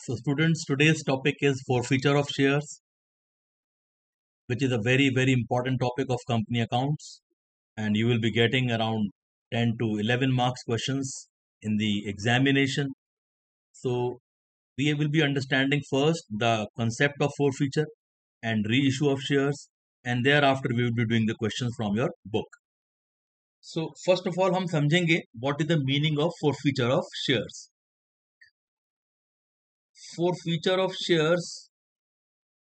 So students, today's topic is forfeiture of shares, which is a very important topic of company accounts, and you will be getting around 10 to 11 marks questions in the examination. So we will be understanding first the concept of forfeiture and reissue of shares, and thereafter we will be doing the questions from your book. So first of all हम समझेंगे what is the meaning of forfeiture of shares. Forfeiture of shares,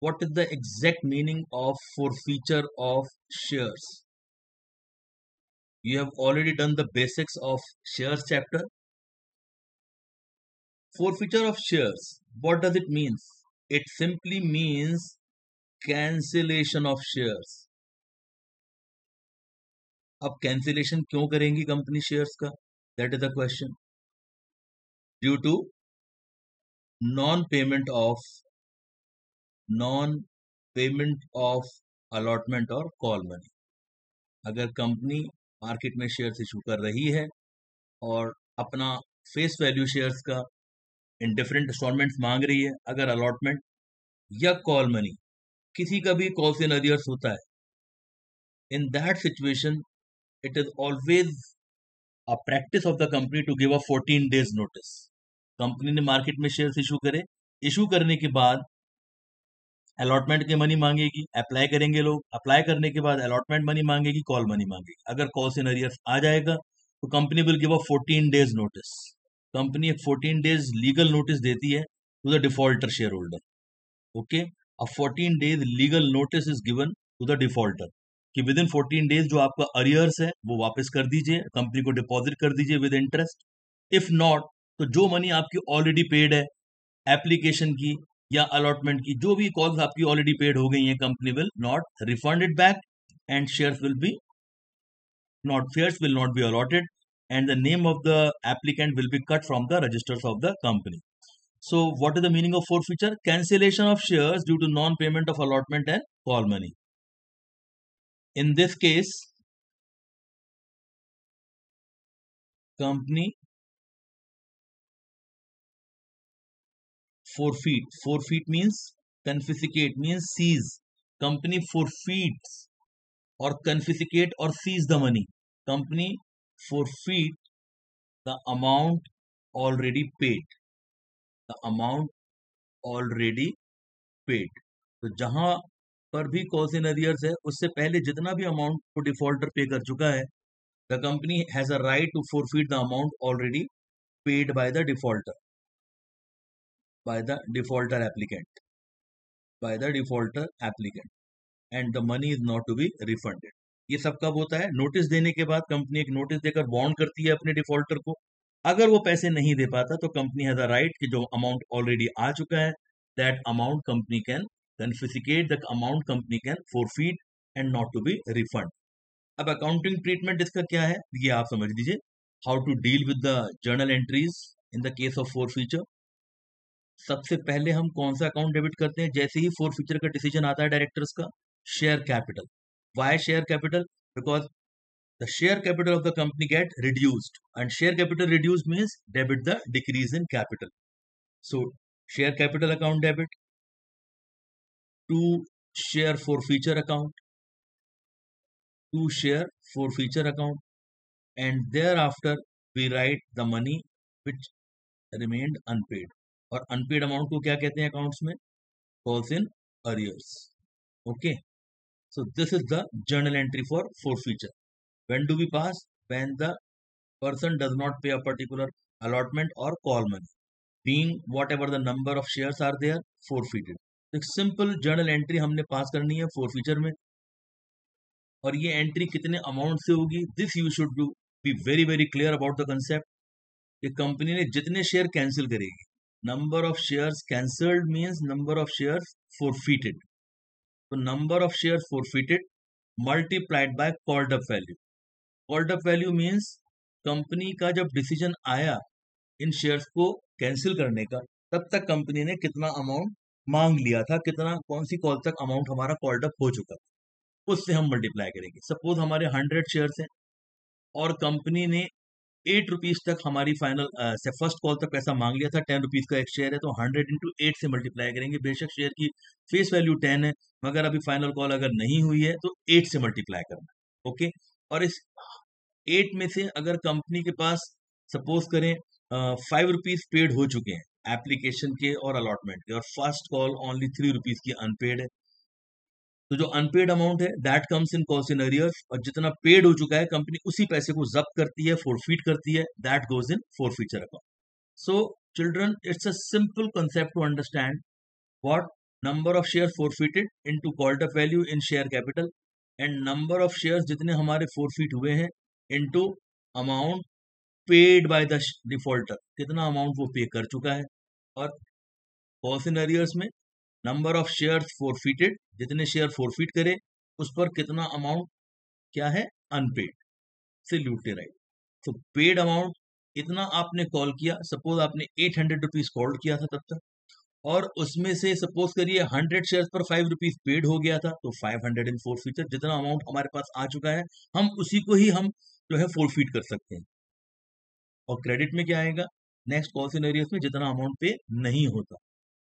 what is the exact meaning of forfeiture of shares? You have already done the basics of shares chapter. Forfeiture of shares, what does it mean? It simply means cancellation of shares. अब cancellation क्यों करेंगी company shares का? That is the question. Due to non-payment of allotment or call money. अगर company market में shares issue कर रही है और अपना फेस वैल्यू शेयर्स का इन डिफरेंट इंस्टॉलमेंट्स मांग रही है, अगर अलॉटमेंट या कॉल मनी, किसी का भी कॉल्स इन अरियर्स होता है, in that situation it is always a practice of the company to give a 14 days notice. Company ने मार्केट में शेयर्स इशू करे, इशू करने के बाद अलॉटमेंट की मनी मांगेगी, अप्लाई करेंगे लोग, अप्लाई करने के बाद अलॉटमेंट मनी मांगेगी, कॉल मनी मांगेगी. अगर कॉल्स इन अरियर्स आ जाएगा तो company will give a 14 days notice. Company एक 14 डेज लीगल नोटिस देती है to the defaulter share holder. Okay, a 14 days legal notice is given to the defaulter कि विद इन 14 डेज जो आपका arrears है वो वापस कर दीजिए, कंपनी को डिपॉजिट कर दीजिए विद इंटरेस्ट. इफ नॉट, तो जो मनी आपकी ऑलरेडी पेड है एप्लीकेशन की या अलॉटमेंट की, जो भी कॉल्स आपकी ऑलरेडी पेड हो गई हैं, company will not refund it back and shares will not be allotted and the name of the applicant will be cut from the registers of the company. So what is the meaning of forfeiture? Cancellation of shares due to non-payment of allotment and call money. In this case, company forfeit means confiscate, means seize. Company forfeits or confiscate or seize the money. Company forfeit the amount already paid. The amount already paid. तो जहां पर भी calls in arrears है, उससे पहले जितना भी amount को डिफॉल्टर पे कर चुका है, the company has a right to forfeit the amount already paid by the defaulter applicant and the money is not to be refunded. ये सब कब होता है? नोटिस देने के बाद कंपनी एक नोटिस देकर बॉन्ड करती है अपने डिफॉल्टर को. अगर वो पैसे नहीं दे पाता तो कंपनी हैज अ राइट कि जो अमाउंट ऑलरेडी आ चुका है, that amount company can confiscate, the amount company can forfeit and not to be refund. अब अकाउंटिंग ट्रीटमेंट इसका क्या है ये आप समझ लीजिए. How to deal with the journal entries in the case of forfeiture. सबसे पहले हम कौन सा अकाउंट डेबिट करते हैं जैसे ही forfeiture का डिसीजन आता है डायरेक्टर्स का? Share capital. Why share capital? Because the share capital of the company get reduced, and share capital reduced means debit the decrease in capital. So share capital account debit to share forfeiture account, and thereafter we write the money which remained unpaid. और unpaid amount को क्या कहते हैं accounts में? Falls in arrears. Okay, so this is the journal entry for forfeiture. When do we pass? When the person does not pay a particular allotment or call money, being whatever the number of shares are there forfeited. एक simple journal entry हमने पास करनी है forfeiture में, और ये entry कितने amount से होगी? This you should do be very clear about the concept. कि कंपनी ने जितने शेयर कैंसिल करेगी, number of shares cancelled means number of shares forfeited. तो number of shares forfeited multiplied by called up value. Called up value means company का जब decision आया इन shares को cancel करने का, तब तक कंपनी ने कितना अमाउंट मांग लिया था, कितना कौन सी कॉल तक अमाउंट हमारा कॉल्ड अप हो चुका था, उससे हम मल्टीप्लाई करेंगे. सपोज हमारे 100 शेयर्स हैं और कंपनी ने 8 रुपीज तक हमारी फाइनल से फर्स्ट कॉल तक पैसा मांग लिया था। 10 रुपीज का एक शेयर है तो 100 × 8 से मल्टीप्लाई करेंगे। बेशक शेयर की फेस वैल्यू 10 है, मगर अभी फाइनल कॉल अगर नहीं हुई है तो 8 से मल्टीप्लाई करना है। ओके, और इस 8 में से अगर कंपनी के पास सपोज करें 5 रुपीज पेड हो चुके हैं एप्लीकेशन के और अलॉटमेंट के, और फर्स्ट कॉल ओनली 3 रुपीज की अनपेड है, तो जो अनपेड अमाउंट है that comes in cost in arrears, और जितना पेड हो चुका है कंपनी उसी पैसे को जब्त करती है, फोरफीट करती है, that goes in forfeiture account. So children, it's a simple concept to understand what number of shares forfeited into called up value in share capital and number of shares जितने हमारे forfeit हुए हैं into amount paid by the defaulter, कितना amount वो पे कर चुका है, और कॉस्ट इन अरियर्स में नंबर ऑफ शेयर फोरफिटेड, जितने शेयर फोरफिट करे उस पर कितना अमाउंट क्या है, अनपेड। Absolutely right. तो पेड अमाउंट इतना आपने कॉल किया, सपोज आपने 800 रुपीज कॉल किया था तब तक, और उसमें से सपोज करिए 100 शेयर्स पर 5 रुपीज पेड हो गया था, तो 500 इन फोरफीचर, जितना अमाउंट हमारे पास आ चुका है हम उसी को ही हम जो है फोरफिट कर सकते हैं। और क्रेडिट में क्या आएगा, नेक्स्ट कॉल सिनेरियोस में जितना अमाउंट पे नहीं होता,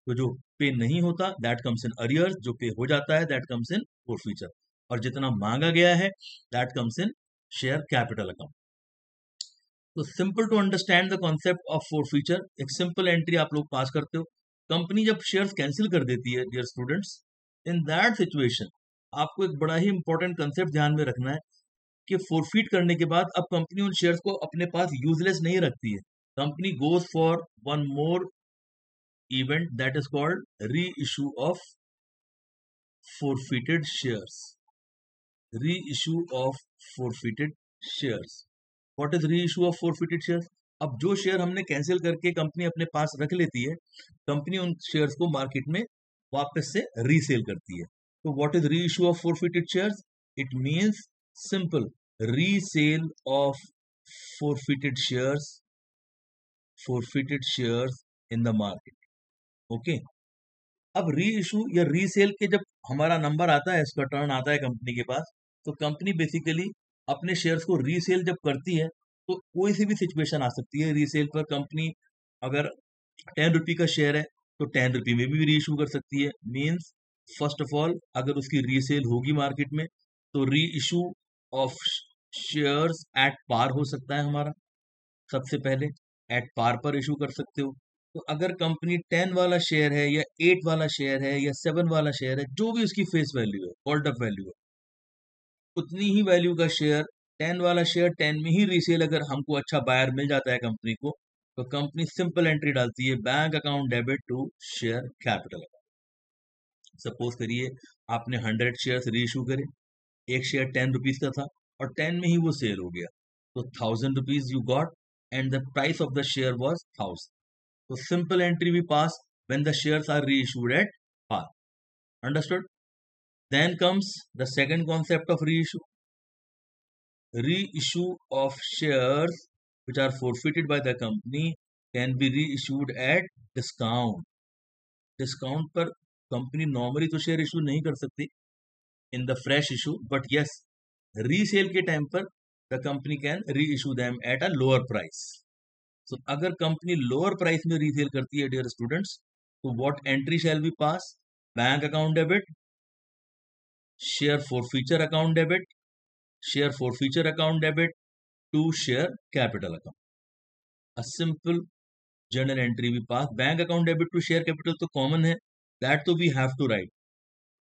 तो जो पे नहीं होता दैट कम्स इन अरियर्स, जो पे हो जाता है दैट कम्स इन फोरफीचर, और जितना मांगा गया है that comes in share capital account. तो simple to understand the concept of forfeiture, एक सिंपल एंट्री आप लोग पास करते हो। कंपनी जब शेयर्स कैंसिल कर देती है dear students, in that situation आपको एक बड़ा ही इंपॉर्टेंट कंसेप्ट ध्यान में रखना है कि फोरफीट करने के बाद अब कंपनी उन शेयर्स को अपने पास यूजलेस नहीं रखती है। Company goes for one more event that is called reissue of forfeited shares. Reissue of forfeited shares. What is reissue of forfeited shares? अब जो शेयर हमने कैंसिल करके कंपनी अपने पास रख लेती है, कंपनी उन शेयर्स को मार्केट में वापस से रीसेल करती है। तो what is reissue of forfeited shares? It means simple resale of forfeited shares in the market. Okay, अब री इशू या रीसेल के जब हमारा नंबर आता है, इसका टर्न आता है कंपनी के पास, तो कंपनी बेसिकली अपने शेयर्स को रीसेल जब करती है तो कोई सी भी सिचुएशन आ सकती है। रीसेल पर कंपनी अगर 10 रुपये का शेयर है तो 10 रुपये में भी री इशू कर सकती है। मीन्स फर्स्ट ऑफ ऑल अगर उसकी रीसेल होगी मार्केट में तो reissue of shares at par हो सकता है हमारा, सबसे पहले एट पार पर इशू कर सकते हो। तो अगर कंपनी 10 वाला शेयर है या 8 वाला शेयर है या 7 वाला शेयर है, जो भी उसकी फेस वैल्यू है, कॉल्ड अप वैल्यू है, उतनी ही वैल्यू का शेयर 10 वाला शेयर 10 में ही रीसेल अगर हमको अच्छा बायर मिल जाता है कंपनी को, तो कंपनी सिंपल एंट्री डालती है bank account debit to share capital. Suppose करिए आपने 100 शेयर री इशू करे, एक शेयर 10 रुपीज का था और 10 में ही वो सेल हो गया, तो 1000 rupees you got and the price of the share was 1000। So simple entry we pass when the shares are reissued at par. Understood? Then comes the second concept of reissue. Reissue of shares which are forfeited by the company can be reissued at discount. Discount पर company normally तो share issue नहीं कर सकती in the fresh issue, but yes resale के time पर the company can reissue them at a lower price. तो अगर company lower price में रीसेल करती है डियर स्टूडेंट्स, तो what entry shall be pass, bank account debit, share forfeiture account debit, share forfeiture account debit to share capital account. A simple journal entry be pass. Bank account debit to share capital तो common है, that तो we have to write.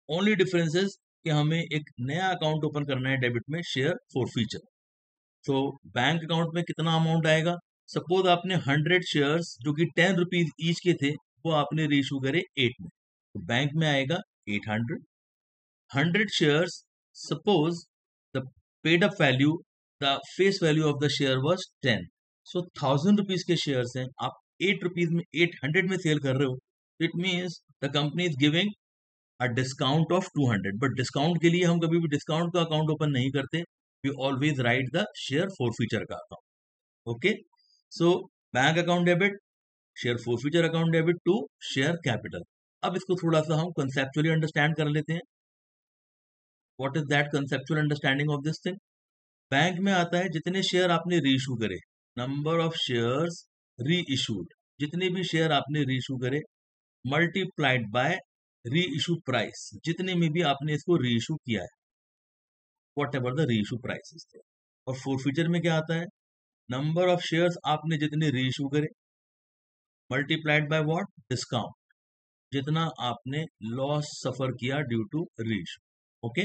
Only difference is कि हमें एक नया account open करना है debit में शेयर फॉरफीचर। तो बैंक अकाउंट में कितना अमाउंट आएगा, सपोज आपने 100 शेयर्स जो कि 10 रुपीज ईच के थे वो आपने रीइशू करे 8 में, तो बैंक में आएगा 800। 100 shares, suppose the paid up value, the face value of the share was 10, so 1000 rupees के शेयर्स हैं, आप 8 रुपीज में 800 में सेल कर रहे हो, it means the company is giving a discount of 200। But discount के लिए हम कभी भी डिस्काउंट का अकाउंट ओपन नहीं करते, we always write the share forfeiture का account. Okay, so bank account debit, share forfeiture account debit to share capital. अब इसको थोड़ा सा हम कंसेप्चुअली अंडरस्टैंड कर लेते हैं। What is that conceptual understanding of this thing? Bank में आता है जितने शेयर आपने रीइशू करे, नंबर ऑफ शेयर्स री इशूड, जितने भी शेयर आपने री इशू करे, मल्टीप्लाइड बाय री इशू प्राइस, जितने में भी आपने इसको री इशू किया है, वॉट एवर द री इशू प्राइस इज देयर। और फोरफीचर में क्या आता है, नंबर ऑफ शेयर्स आपने जितने री इशू करे, मल्टीप्लाइड बाय व्हाट, डिस्काउंट, जितना आपने लॉस सफर किया due to reissue. Okay.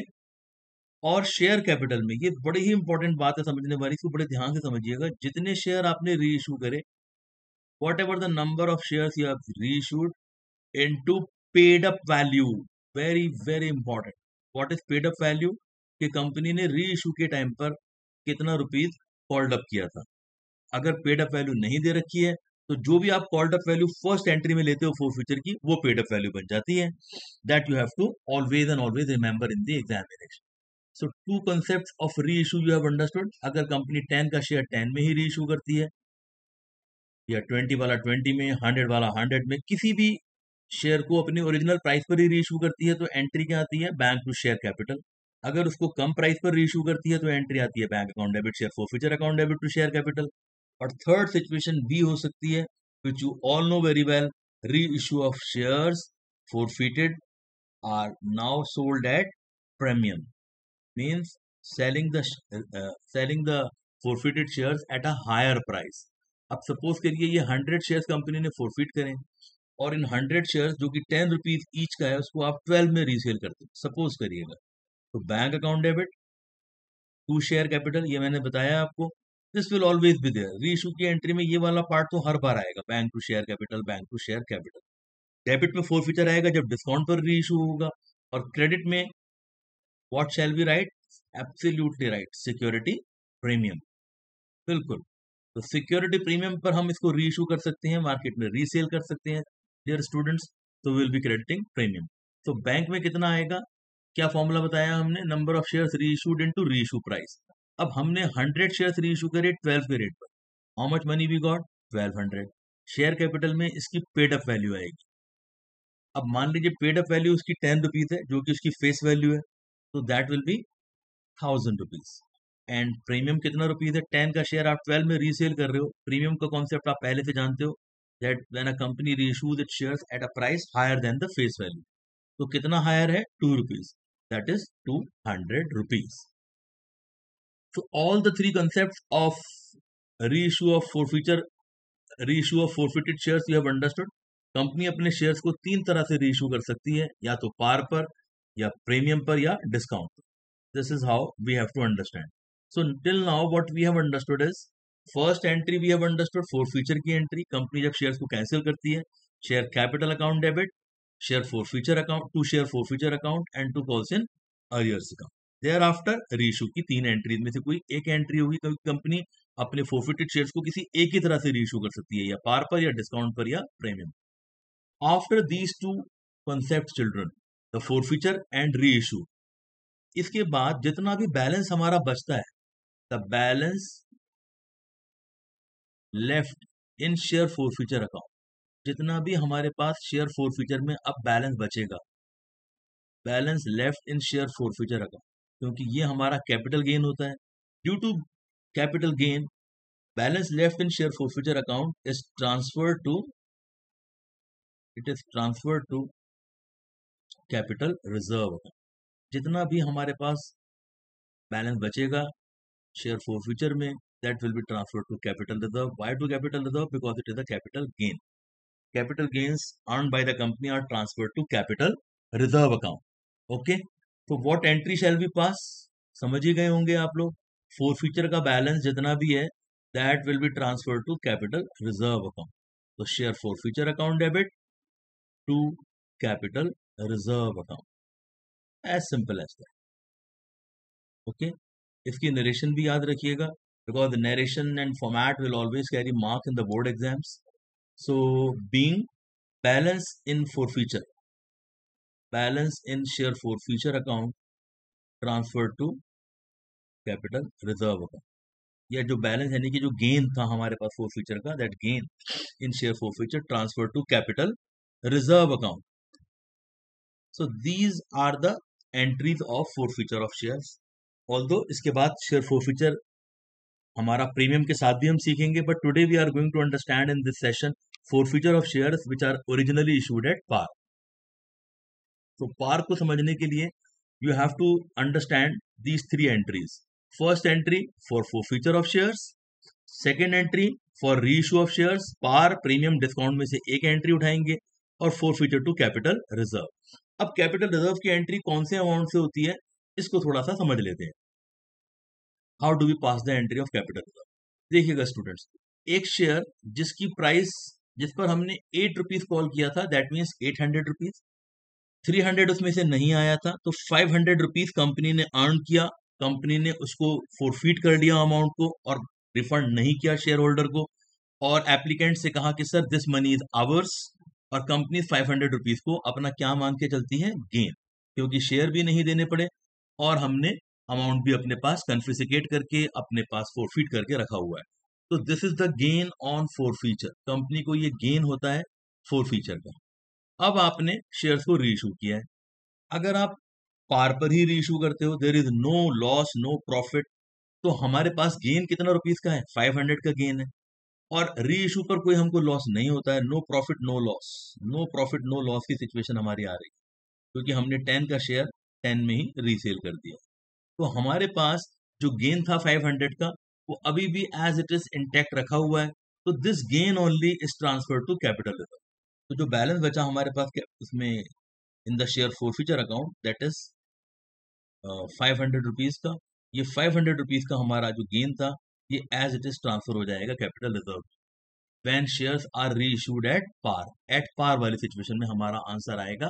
और शेयर कैपिटल में, ये बड़ी ही इंपॉर्टेंट बात है समझने वाली, इसको बड़े ध्यान से समझिएगा, जितने शेयर आपने री इशू करे, whatever the number of shares you have reissued into paid up value, very very important. What is paid up value, कि कंपनी ने री इशू के टाइम पर कितना रुपीज कॉल्ड अप किया था। अगर पेड अप वैल्यू नहीं दे रखी है, तो जो भी आप called up value first entry में लेते हो फोरफीचर की, वो पेड अप वैल्यू बन जाती है। That you have to always and always remember in the examination. So two concepts of reissue you have understood. अगर कंपनी 10 का शेयर 10 में ही री इशू करती है, या 20 वाला 20 में, 100 वाला 100 में, किसी भी शेयर को अपनी ओरिजिनल प्राइस पर ही री इशू करती है, तो एंट्री क्या आती है, बैंक टू शेयर कैपिटल। अगर उसको कम प्राइस पर री इशू करती है, तो एंट्री आती है bank account debit share forfeiture account debit to share capital. और थर्ड सिचुएशन भी हो सकती है, which you all know very well, reissue of shares forfeited are now sold at premium, means selling the forfeited shares at a higher price. अब suppose करिए ये 100 shares company ने forfeit करें, और इन 100 शेयर्स जो कि 10 रुपीज ईच का है, उसको आप 12 में रीसेल करते हो, सपोज करिएगा। तो bank account debit to share capital, ये मैंने बताया आपको, this will always be there. Reissue की एंट्री में ये वाला पार्ट तो हर बार आएगा, bank to share capital, bank to share capital. Debit में फोरफीचर आएगा जब डिस्काउंट पर री इशू होगा। और क्रेडिट में what shall B right, absolutely right, security premium, बिल्कुल। तो सिक्योरिटी प्रीमियम पर हम इसको री इशू कर सकते हैं, मार्केट में रीसेल कर सकते हैं डियर स्टूडेंट्स, तो विल बी क्रेडिटिंग प्रीमियम। तो बैंक में कितना आएगा, क्या फॉर्मूला बताया हमने, नंबर ऑफ शेयर्स री इशूड इनटू री इशू प्राइस। अब हमने 100 शेयर्स री इशू करे 12 के रेट पर, how much money we got, 1200। Share capital में इसकी पेड अप वैल्यू आएगी। अब मान लीजिए पेड अप वैल्यू उसकी 10 रुपीज है, जो कि उसकी फेस वैल्यू है, तो that will be 1000 rupees. And premium कितना रुपीज है, 10 का शेयर आप 12 में रीसेल कर रहे हो। प्रीमियम का कॉन्सेप्ट आप पहले से जानते हो, that when a company reissues its shares at a price higher than the face value. तो कितना हायर है, 2 rupees, that is 200 rupees. So all the three concepts of reissue of forfeiture, reissue of forfeited shares you have understood. Company अपने shares को तीन तरह से reissue कर सकती है, या तो पार पर, या प्रीमियम पर, या डिस्काउंट पर। This is how we have to understand. So till now what we have understood is, first entry we have understood forfeiture की एंट्री, कंपनी जब शेयर्स को कैंसिल करती है, share capital account debit, share forfeiture account to share forfeiture account, and to calls in arrears account. There after reissue की तीन entries में से कोई एक एंट्री होगी, कंपनी अपने फोरफिटेड शेयर्स को किसी एक ही तरह से रीइश्यू कर सकती है, या पार पर, या डिस्काउंट पर, या premium. After these two concept children, the forfeiture and reissue, इसके बाद जितना भी बैलेंस हमारा बचता है, the balance left in share forfeiture account, जितना भी हमारे पास शेयर फोरफीचर में अब बैलेंस बचेगा, balance left in share forfeiture account, क्योंकि ये हमारा कैपिटल गेन होता है। Due to capital gain, balance left in share forfeiture account is transferred to, it is transferred to capital reserve account. जितना भी हमारे पास बैलेंस बचेगा शेयर फोरफीचर में, that will be transferred to capital reserve. Why to capital reserve? Because it is a capital gain. Capital gains earned by the company are transferred to capital reserve account. Okay, so what entry shall we pass? समझ ही गए होंगे आप लोग, forfeiture का balance जितना भी है, that will be transferred to capital reserve account. So share forfeiture account debit to capital reserve account, as simple as that. Okay, इसकी नरेशन भी याद रखिएगा, because the narration and format will always carry mark in the board exams. So being balance in forfeiture, balance in share forfeiture account transferred to capital reserve account, या जो balance यानी कि जो gain था हमारे पास फोरफीचर का, that gain in share forfeiture transfer to capital reserve account. So these are the entries of forfeiture of shares. Although इसके बाद शेयर फोरफीचर हमारा प्रीमियम के साथ भी हम सीखेंगे, but today we are going to understand in this session forfeiture of shares which are originally issued at par. तो पार को समझने के लिए you have to understand these three entries. First entry for forfeiture of shares, second entry for reissue of shares, par premium discount में से एक entry उठाएंगे, और forfeiture टू कैपिटल रिजर्व. अब कैपिटल रिजर्व की एंट्री कौन से अमाउंट से होती है, इसको थोड़ा सा समझ लेते हैं. How do we pass the entry of capital reserve? देखिएगा स्टूडेंट्स, एक शेयर जिसकी प्राइस, जिस पर हमने 8 रुपीज कॉल किया था, दैट मीन्स 800 रुपीज, 300 उसमें से नहीं आया था, तो 500 रुपीज कंपनी ने अर्न किया. कंपनी ने उसको फोरफीट कर लिया अमाउंट को, और रिफंड नहीं किया शेयर होल्डर को, और एप्लीकेंट से कहा कि sir this money is ours, और कंपनी 500 रुपीज को अपना क्या मान के चलती है, गेन, क्योंकि शेयर भी नहीं देने पड़े और हमने अमाउंट भी अपने पास कन्फिस्केट करके अपने पास फोरफीट करके रखा हुआ है. तो this is the gain on forfeiture. Company को ये गेन होता है फोरफीचर का. अब आपने शेयर्स को रीइश्यू किया है. अगर आप पार पर ही रीइश्यू करते हो, there is no loss no profit, तो हमारे पास गेन कितना रुपीस का है, 500 का गेन है. और रीइश्यू पर कोई हमको लॉस नहीं होता है, no profit no loss, no profit no loss की सिचुएशन हमारी आ रही है, क्योंकि हमने 10 का शेयर 10 में ही रीसेल कर दिया. तो हमारे पास जो गेन था 500 का, वो अभी भी एज इट इज इंटैक्ट रखा हुआ है. तो this gain only is transfer to capital reserve. तो जो बैलेंस बचा हमारे पास उसमें in the share forfeiture account, that is 500 rupees का, ये 500 रुपीज का हमारा जो गेन था, ये एज इट इज ट्रांसफर हो जाएगा capital reserve. When shares are reissued at par, at par वाली सिचुएशन में हमारा आंसर आएगा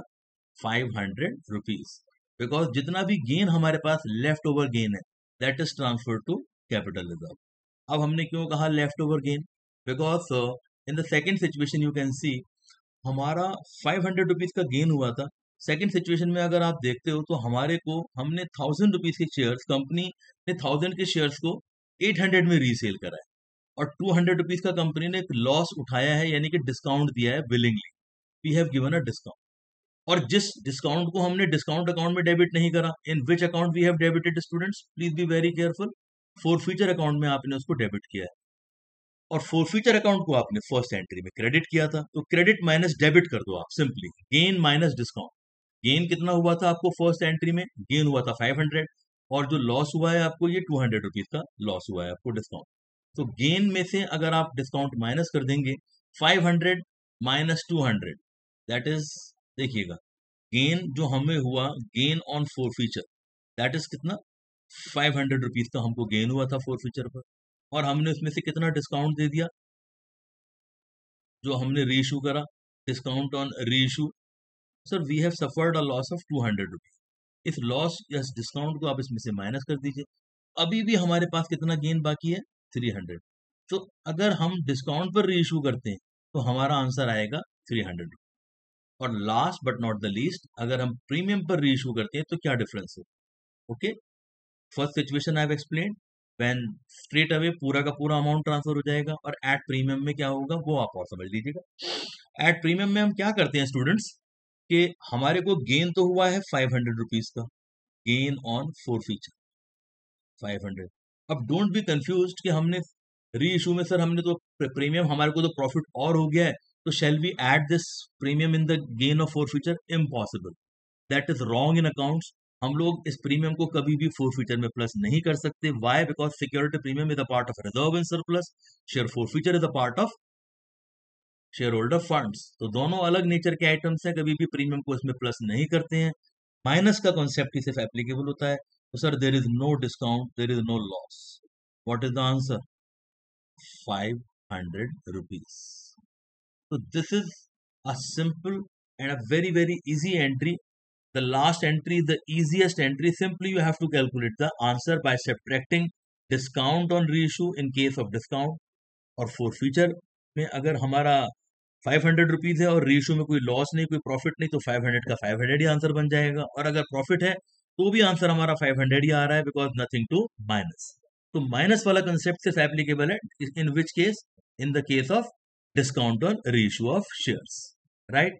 500 रुपीज, बिकॉज जितना भी गेन हमारे पास लेफ्ट ओवर गेन है, that is transfer to capital reserve. अब हमने क्यों कहा left over gain, because in the second situation you can see हमारा 500 रुपीज का गेन हुआ था. सेकंड सिचुएशन में अगर आप देखते हो, तो हमारे को, हमने 1000 रुपीज के शेयर्स, कंपनी ने 1000 के शेयर्स को 800 में रीसेल करा है, और 200 रुपीज का कंपनी ने एक लॉस उठाया है, यानी कि डिस्काउंट दिया है willingly. We have given a discount, और जिस डिस्काउंट को हमने डिस्काउंट अकाउंट में डेबिट नहीं करा, in which account we have debited, students please be very careful, forfeiture account में आपने उसको डेबिट किया है. और फोरफीचर अकाउंट को आपने फर्स्ट एंट्री में क्रेडिट किया था, तो क्रेडिट माइनस डेबिट कर दो आप simply, gain minus discount. Gain कितना हुआ था आपको फर्स्ट एंट्री में, गेन हुआ था 500, और जो लॉस हुआ है आपको, ये 200 रुपीज का लॉस हुआ है आपको डिस्काउंट. तो गेन में से अगर आप डिस्काउंट माइनस कर देंगे, 500 माइनस 200, दैट इज, देखिएगा, गेन जो हमें हुआ, gain on forfeiture, that is कितना, 500 रुपीज का हमको गेन हुआ था फोरफीचर पर, और हमने उसमें से कितना डिस्काउंट दे दिया, जो हमने रीइश्यू करा, discount on reissue, sir we have suffered a loss of 200 rupees. इस लॉस या डिस्काउंट को आप इसमें से माइनस कर दीजिए, अभी भी हमारे पास कितना गेन बाकी है, 300. तो अगर हम डिस्काउंट पर रीइश्यू करते हैं, तो हमारा आंसर आएगा 300. और last but not the least, अगर हम प्रीमियम पर रीइश्यू करते हैं, तो क्या डिफरेंस है. Okay, first situation I have explained, when straight away पूरा का पूरा अमाउंट ट्रांसफर हो जाएगा, और एट प्रीमियम में क्या होगा वो आप और समझ लीजिएगा. एट प्रीमियम में हम क्या करते हैं स्टूडेंट्स, कि हमारे को गेन तो हुआ है 500 रुपीज का, गेन ऑन फोरफीचर 500. अब डोंट बी कंफ्यूज कि हमने री इशू में, सर हमने तो प्रीमियम, हमारे को तो प्रॉफिट और हो गया है, तो shall we add this premium in the gain of forfeiture, impossible, that is wrong in accounts. हम लोग इस प्रीमियम को कभी भी फोरफीचर में प्लस नहीं कर सकते. Why, because security premium is a part of reserve in surplus, share forfeiture is a part of share holder funds. तो दोनों अलग नेचर के आइटम्स हैं, कभी भी प्रीमियम को इसमें प्लस नहीं करते हैं. माइनस का कॉन्सेप्ट ही सिर्फ एप्लीकेबल होता है. तो sir there is no discount, there is no loss. What is the answer, 500 rupees. So this is a simple and a very very easy entry. The last entry is the easiest entry. Simply you have to calculate the answer by subtracting discount on reissue in case of discount, और forfeiture में अगर हमारा 500 rupees है और reissue में कोई loss नहीं, कोई प्रॉफिट नहीं, तो 500 का 500 ही आंसर बन जाएगा. और अगर प्रॉफिट है तो भी आंसर हमारा 500 ही आ रहा है, बिकॉज नथिंग टू माइनस. तो माइनस वाला कंसेप्ट सिर्फ एप्लीकेबल है in which case, in the case of discount on reissue of shares, right.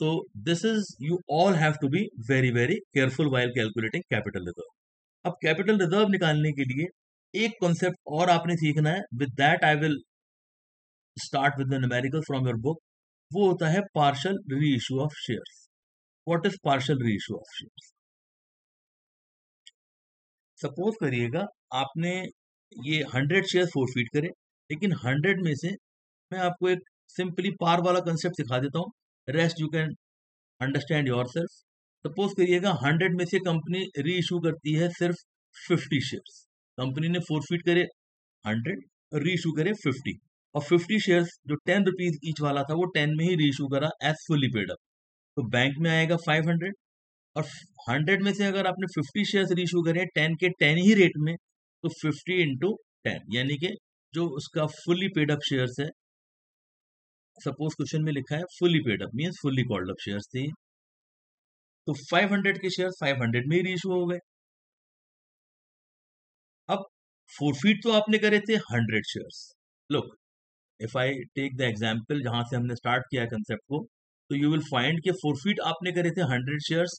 So this is, you all have to be very very careful while calculating capital reserve. अब capital reserve निकालने के लिए एक concept और आपने सीखना है, with that I will start with the numerical from your book. वो होता है पार्शियल री issue of shares. What is partial री इशू ऑफ शेयर्स? सपोज करिएगा आपने ये 100 शेयर फोरफीट करे, लेकिन 100 में से मैं आपको एक सिंपली पार वाला कंसेप्ट सिखा देता हूँ, rest you can understand your self. Suppose करिएगा 100 में से कंपनी री इशू करती है सिर्फ 50 शेयर्स। कंपनी ने फोरफीट करे 100, री इशू करे 50, और 50 शेयर्स जो 10 रुपीज ईच वाला था वो 10 में ही री इशू करा एज फुली पेड अप। तो बैंक में आएगा 500, और 100 में से अगर आपने 50 शेयर्स रीइशू करें 10 के 10 ही रेट में, तो 50 इंटू 10, यानी कि जो उसका फुली पेड अप शेयर्स है, सपोज क्वेश्चन में लिखा है fully paid up means fully called up shares थे, तो 500 के शेयर्स 500 में ही रीइशू हो गए। अब फोरफीट तो आपने करे थे 100 shares. Look, if I take the example जहां से हमने स्टार्ट किया है कंसेप्ट को, तो यू विल फाइंड कि फोरफीट आपने करे थे 100 शेयर्स,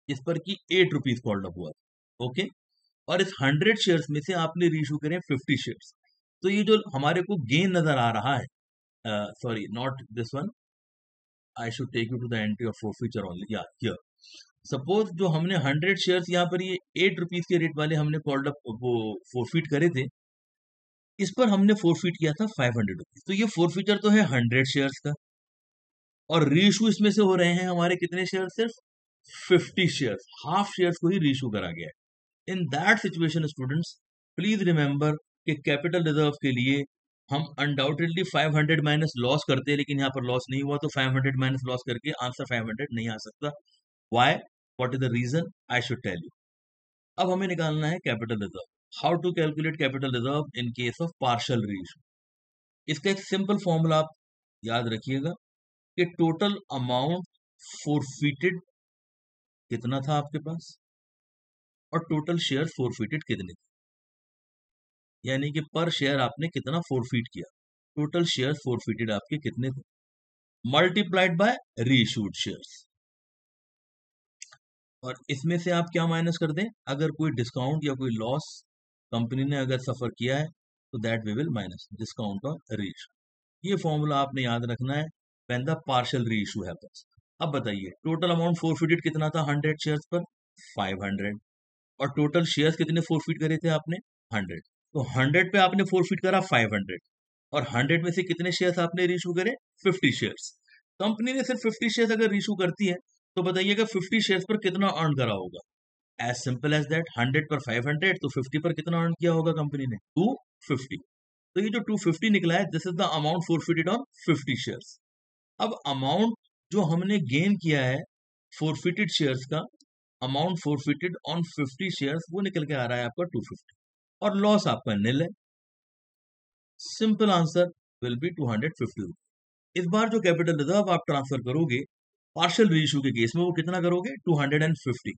इस पर की 8 रुपीज कॉल्ड अप हुआ, ओके। और इस 100 शेयर्स में से आपने रीइशू करें 50 शेयर्स, तो ये जो हमारे को गेन नजर आ रहा है, sorry not this one, I should take you to the entry of forfeiture only, या हियर। सपोज जो हमने 100 शेयर्स यहाँ पर ये 8 रुपीज के रेट वाले हमने कॉल्ड अप वो फोरफीट करे थे, इस पर हमने फोरफीट किया था 500 रुपीज। तो ये फोरफीचर तो है 100 शेयर्स का, और रीइशू इसमें से हो रहे हैं हमारे कितने शेयर? सिर्फ 50 शेयर्स, हाफ शेयर्स को ही रीइशू करा गया है। In that situation students, please remember कि कैपिटल रिजर्व के लिए हम अनडाउटेडली 500 माइनस लॉस करते हैं, लेकिन यहाँ पर लॉस नहीं हुआ, तो 500 माइनस लॉस करके आंसर 500 नहीं आ सकता। Why? What is the reason? I should tell you. अब हमें निकालना है capital reserve. How to calculate capital reserve in case of partial reissue? इसका एक सिंपल फॉर्मूला आप याद रखिएगा कि टोटल अमाउंट फोरफीटेड कितना था आपके पास, और टोटल शेयर फोरफीटेड कितने थे, यानी कि पर शेयर आपने कितना फोरफीट किया, टोटल शेयर फोरफीटेड आपके कितने थे, मल्टीप्लाइड बाय रीइशूड शेयर्स। और इसमें से आप क्या माइनस कर दें, अगर कोई डिस्काउंट या कोई लॉस कंपनी ने अगर सफर किया है, तो that we will minus discount और रीइशू। ये फॉर्मूला आपने याद रखना है when the partial reissue happens. अब बताइए टोटल अमाउंट फोरफीटेड कितना था 100 शेयर्स पर? 500। और टोटल शेयर्स कितने फोरफीट करे थे आपने? 100। तो 100 पे आपने फोरफीट करा 500, और 100 में से कितने शेयर्स आपने रीइशू करे? 50 शेयर्स। कंपनी ने सिर्फ 50 शेयर्स अगर रीइशू करती है, तो बताइएगा 50 शेयर्स पर कितना अर्न करा होगा? एज सिंपल एज दैट, 100 पर 500, तो 50 पर कितना अर्न किया होगा कंपनी ने? 250। तो ये जो 250 निकला है, this is the amount forfeited on 50 shares. अब अमाउंट जो हमने गेन किया है फोरफिटेड शेयर्स का, अमाउंट फोरफिटेड ऑन 50 शेयर्स, वो निकल के आ रहा है आपका 250, और लॉस आपका निल है। Simple answer will be 250। इस बार जो कैपिटल रिजर्व आप ट्रांसफर करोगे पार्शियल रीइशू के केस में, वो कितना करोगे? 250।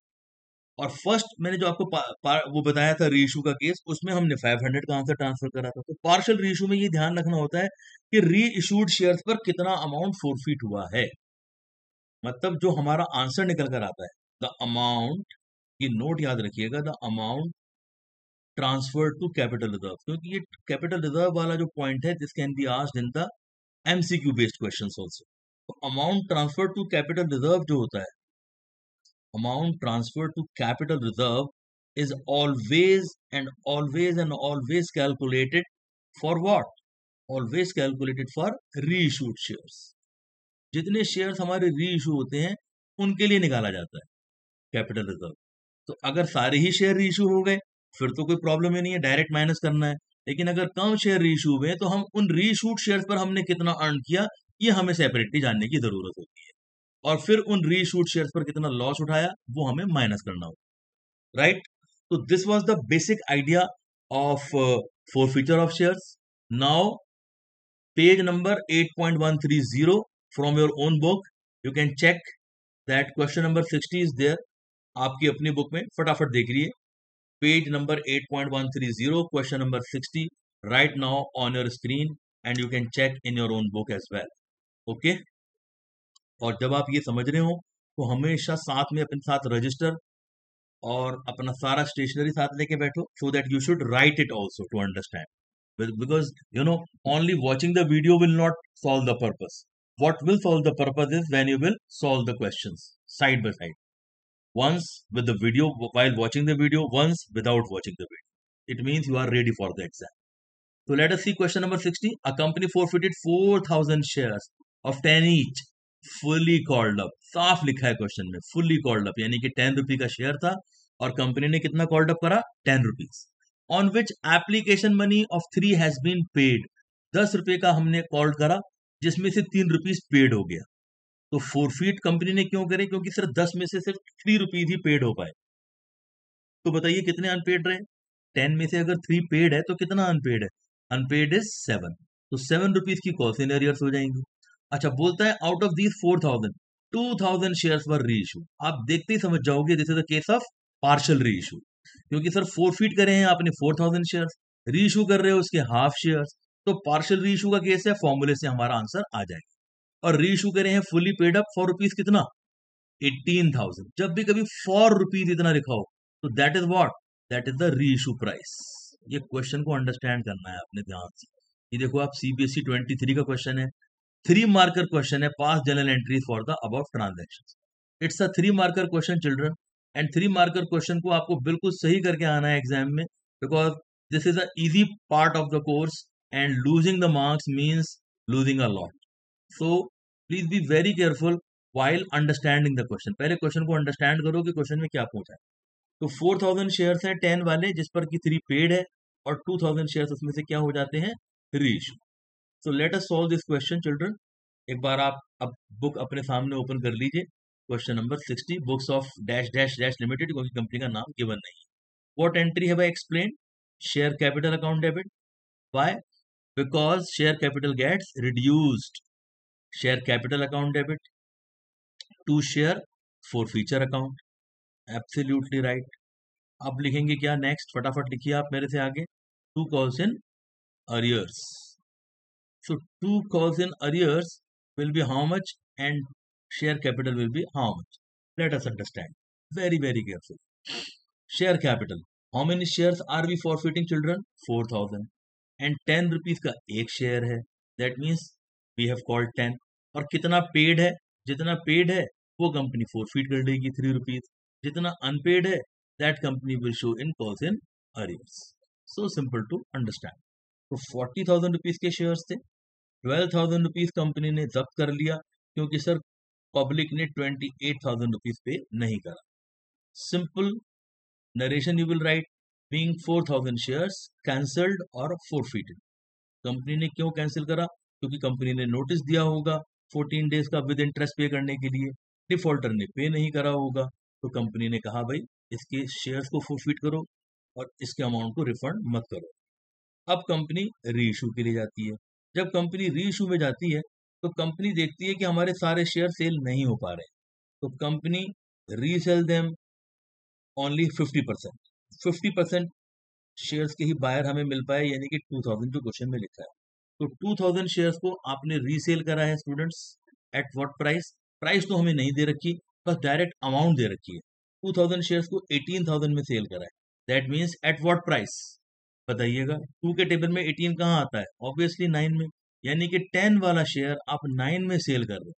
और फर्स्ट मैंने जो आपको वो बताया था रीइशू का केस, उसमें हमने 500 का आंसर ट्रांसफर करा था। तो पार्शियल रीइशू में ये ध्यान रखना होता है कि री इशूड शेयर्स पर कितना अमाउंट फोरफीट हुआ है, मतलब जो हमारा आंसर निकल कर आता है, द अमाउंट, ये नोट याद रखिएगा, the amount transfer to capital reserve, क्योंकि ये कैपिटल रिजर्व वाला जो पॉइंट है, this can be asked in the MCQ based questions also. तो amount transfer to capital reserve जो होता है, amount transferred to capital reserve is always calculated for what? Always calculated for reissued shares. जितने shares हमारे reissue होते हैं उनके लिए निकाला जाता है कैपिटल रिजर्व। तो अगर सारे ही शेयर रीइशू हो गए फिर तो कोई प्रॉब्लम ही नहीं है, डायरेक्ट माइनस करना है। लेकिन अगर कम शेयर रीइशू हुए तो हम उन रीइशूड शेयर्स पर हमने कितना अर्न किया, ये हमें सेपरेटली जानने की जरूरत होती है, और फिर उन रीइशूड शेयर्स पर कितना लॉस उठाया वो हमें माइनस करना होगा, राइट? तो this was the basic idea of forfeiture of shares. Now page number 8.130 from your own book, you can check that question number 60 is there. आपकी अपनी बुक में फटाफट देख लीजिए, page number 8.130 question number 60 right now on your screen, and you can check in your own book as well, okay. और जब आप ये समझ रहे हो तो हमेशा साथ में अपने साथ रजिस्टर और अपना सारा स्टेशनरी साथ लेके बैठो, so that you should write it also to understand, because only watching the video will not solve the purpose. What will solve the purpose is when you will solve the questions side by side. Once with the video while watching the video, once without watching the video. It means you are ready for the exam. So let us see question number 60. A company forfeited 4,000 shares of 10 each. Fully called up. साफ लिखा है question में, fully called up, यानी कि 10 रुपए का share था और कंपनी ने कितना कॉल्ड अप करा, 10 rupees, on which application money of 3 has been paid. 10 रुपए का हमने कॉल्ड करा जिसमें से 3 रुपीज पेड हो गया. तो फोरफीट कंपनी ने क्यों करे, क्योंकि सिर्फ 10 में से सिर्फ 3 रुपीज ही पेड हो पाए. तो बताइए कितने अनपेड रहे. 10 में से अगर 3 पेड है तो कितना अनपेड है, अनपेड इज 7. तो 7 रुपीज की कॉल इन एरियर्स हो जाएंगी. अच्छा, बोलता है आउट ऑफ दीज 4,000 2,000 शेयर्स वर री इशू. आप देखते ही समझ जाओगे this is the case of partial री इशू, क्योंकि सर फोरफीट करे हैं आपने 4,000 शेयर्स, री इशू कर रहे हो उसके हाफ शेयर्स, तो पार्शियल री इशू का केस है, फॉर्मूले से हमारा आंसर आ जाएगा. और री इशू करे हैं fully paid up for rupees कितना, 18,000. जब भी कभी 4 रुपीज इतना लिखा हो तो that is what, that is the री इशू प्राइस. ये क्वेश्चन को अंडरस्टैंड करना है अपने ध्यान से. ये देखो आप सीबीएसई 23 का क्वेश्चन है, 3 मार्कर क्वेश्चन है, pass journal entries for the above transactions. It's a 3 marker question children, and 3 marker question को आपको बिल्कुल सही करके आना है एग्जाम में, because this is a easy part of the course and losing the marks means losing a lot. So please be very careful while understanding the question. पहले question को अंडरस्टैंड करो कि क्वेश्चन में क्या पूछा है. तो 4,000 शेयर्स हैं 10 वाले, जिस पर कि 3 पेड है, और 2,000 शेयर्स उसमें से क्या हो जाते हैं, री issue. So let us solve this question children. एक बार आप अब बुक अपने सामने ओपन कर लीजिए. Question number 60, books of dash dash dash limited, क्योंकि कंपनी का नाम गिवन नहीं है. What entry have I explain, share capital account debit. Why, because share capital gets reduced. Share capital account debit to share forfeiture account. Absolutely right. अब लिखेंगे क्या next, फटाफट लिखिए आप मेरे से आगे. 2 calls in arrears. So 2 calls in arrears will be how much and share capital will be how much. Let us understand. Very, very careful. Share capital. How many shares are we forfeiting children? 4,000. And 10 rupees का एक share है. That means we have called 10. और कितना paid है, जितना paid है वो company forfeit कर देगी 3 रुपीज. जितना अनपेड है that company will show in calls in arrears. So simple to understand. तो 40,000 रुपीज के शेयर्स थे, 12,000 रुपीज कंपनी ने जब्त कर लिया, क्योंकि सर पब्लिक ने 28,000 रुपीज पे नहीं करा. Simple narration you will write, being 4,000 shares cancelled और फोरफीटेड. कंपनी ने क्यों कैंसिल करा, क्योंकि कंपनी ने नोटिस दिया होगा 14 डेज का विद इंटरेस्ट पे करने के लिए, डिफॉल्टर ने पे नहीं करा होगा, तो कंपनी ने कहा भाई इसके शेयर्स को फोरफीट करो और इसके अमाउंट को रिफंड मत करो. अब कंपनी री इशू के लिए जाती है. जब कंपनी री इशू में जाती है तो कंपनी देखती है कि हमारे सारे शेयर सेल नहीं हो पा रहे, तो company resale them only 50%. 50% shares के ही बायर हमें मिल पाए, यानी कि 2,000 जो क्वेश्चन में लिखा है. तो 2,000 शेयर्स को आपने रीसेल करा है students, eight what price. Price तो हमें नहीं दे रखी, बस डायरेक्ट अमाउंट दे रखी है. 2,000 शेयर्स को 18,000 में सेल करा है. That means eight what price, बताइएगा. 2 के टेबल में 18 कहाँ आता है, ऑब्वियसली 9 में, यानी कि 10 वाला शेयर आप 9 में सेल कर रहे हो.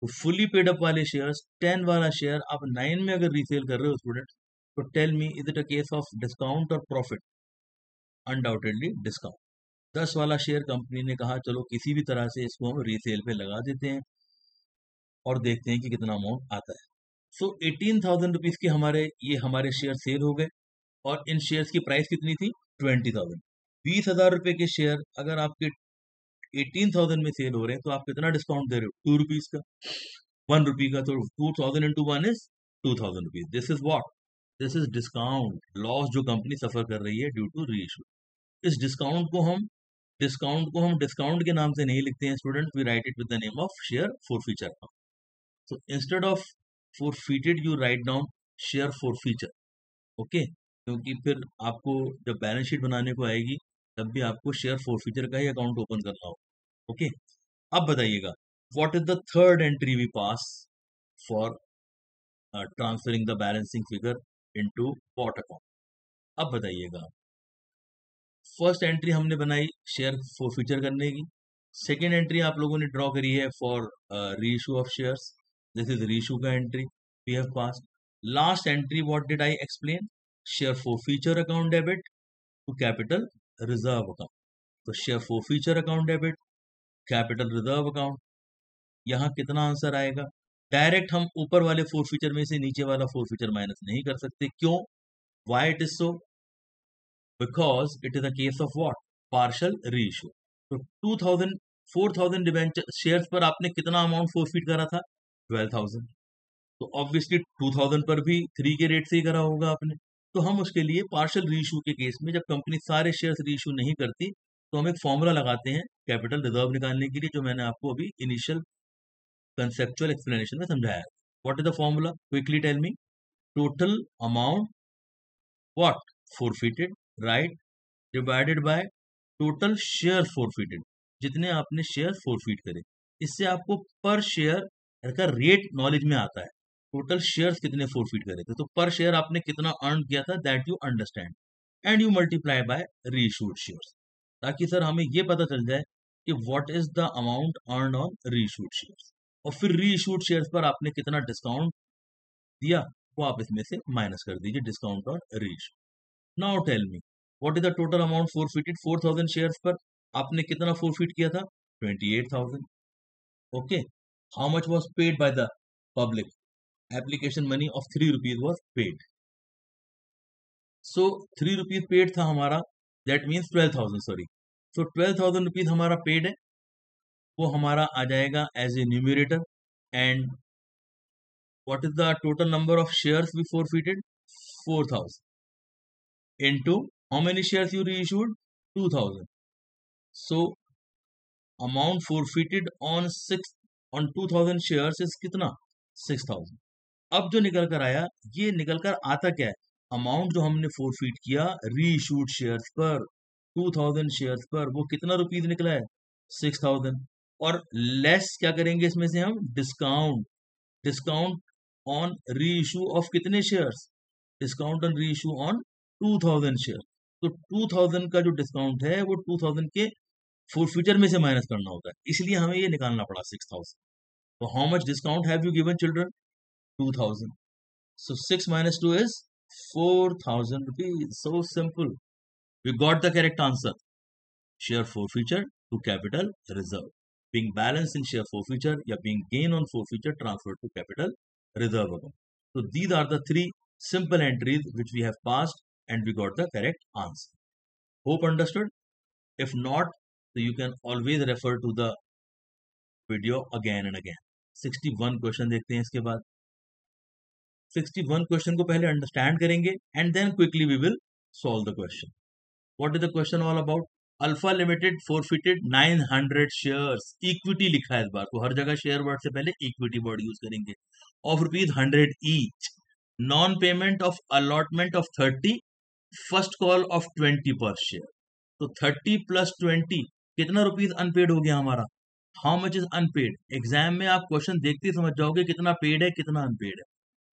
तो फुली पेड अप वाले शेयर्स 10 वाला शेयर आप 9 में अगर रीसेल कर रहे हो स्टूडेंट, तो tell me is it a case of discount और प्रॉफिट. Undoubtedly discount. 10 वाला शेयर कंपनी ने कहा चलो किसी भी तरह से इसको हम रीसेल पे लगा देते हैं और देखते हैं कि कितना अमाउंट आता है. सो 18,000 रुपीज के हमारे शेयर सेल हो गए, और इन शेयर्स की प्राइस कितनी थी, 20,000. 20,000 रुपए के शेयर अगर आपके 18,000 में सेल हो रहे हैं तो आप कितना डिस्काउंट दे रहे हो, 2 रुपीज का, 1 रुपी का. तो 2,000 into 1 is 2,000 rupees. This is what, this is discount loss जो कंपनी सफर कर रही है ड्यू टू री इशू. इस डिस्काउंट को हम डिस्काउंट के नाम से नहीं लिखते हैं student, we write it with the name of share forfeiture. So instead of forfeited you write down share forfeiture. Okay, क्योंकि फिर आपको जब बैलेंस शीट बनाने को आएगी तब भी आपको शेयर फॉरफीचर का ही अकाउंट ओपन करना होगा. ओके, अब बताइएगा what is the third entry we pass for transferring the balancing figure into what account. अब बताइएगा, फर्स्ट एंट्री हमने बनाई शेयर फॉरफीचर करने की, सेकेंड एंट्री आप लोगों ने ड्रॉ करी है for reissue of shares, this is reissue का entry, we have pass. Last entry what did I explain, share forfeiture account debit to capital reserve account. तो share forfeiture account debit, capital reserve account, यहाँ कितना answer आएगा? Direct हम ऊपर वाले forfeiture में से नीचे वाला फॉरफीचर माइनस नहीं कर सकते, क्यों? Why it is so? Because it is a case of what, partial reissue. तो 2000 4000 डिबेंचर शेयर्स पर आपने कितना अमाउंट फॉरफीट करा था? 12,000। तो ऑब्वियसली 2000 पर भी 3 के रेट से ही करा होगा आपने। तो हम उसके लिए पार्शियल रीइश्यू के केस में, जब कंपनी सारे शेयर्स रीइश्यू नहीं करती, तो हम एक फॉर्मूला लगाते हैं कैपिटल रिजर्व निकालने के लिए, जो मैंने आपको अभी इनिशियल कंसेप्चुअल एक्सप्लेनेशन में समझाया। What is the formula? Quickly tell me. Total amount what forfeited, right, divided by total share forfeited, जितने आपने शेयर फॉरफीट करे। इससे आपको पर शेयर का रेट नॉलेज में आता है। टोटल शेयर्स कितने फॉरफीट करे थे, तो पर शेयर आपने कितना अर्न किया था, that you understand, and you multiply by reissued shares, ताकि सर हमें ये पता चल जाए कि what is the amount earn on reissued shares. और फिर रीइश्यूड शेयर्स पर आपने कितना डिस्काउंट दिया, वो आप इसमें से माइनस कर दीजिए, डिस्काउंट और reissue. Now tell me what is the total amount forfeited? 4000 shares पर आपने कितना फॉरफीट किया था? 28,000। Okay, how much was paid by the public? Application money of 3 rupees was paid. So 3 rupees paid था हमारा, that means 12,000, sorry. So 12,000 rupees हमारा paid है, वो हमारा आ जाएगा as a numerator. And what is the total number of shares we फॉरफीटेड? 4,000 into how many shares you reissued? 2,000. So amount forfeited on 2,000 shares is कितना? 6,000। अब जो निकल कर आया, ये निकल कर आता क्या है? अमाउंट जो हमने फोरफीट किया रीइश्यूड शेयर्स पर, 2,000 शेयर्स पर, वो कितना रुपीज निकला है? 6,000। और लेस क्या करेंगे इसमें से हम? Discount. Discount on reissue of कितने shares? Discount on reissue on 2,000 share. तो 2,000 का जो डिस्काउंट है वो 2,000 के फॉरफीचर में से माइनस करना होता है, इसलिए हमें ये निकालना पड़ा 6,000। तो how much discount have you given children? 2,000। So 6 minus 2 is 4,000 rupees. So simple. We got the correct answer. Share forfeiture to capital reserve. Being balance in share forfeiture या being gain on forfeiture transferred to capital reserve account. So these are the 3 simple entries which we have passed and we got the correct answer. Hope understood? If not, so you can always refer to the video again and again. 61 question देखते हैं इसके बाद। 61 question को पहले understand करेंगे and then quickly we will solve the question. What is the question all about? Alpha limited forfeited 900 shares, equity लिखा है इस बार, तो हर जगह शेयर वर्ड से पहले इक्विटी वर्ड यूज करेंगे, of ₹100 each, non payment of allotment of 30, first call of 20 पर share. तो 30 प्लस 20 कितना रुपीज अनपेड हो गया हमारा? How much is unpaid? Exam में आप क्वेश्चन देखते ही समझ जाओगे कितना पेड है कितना अनपेड है।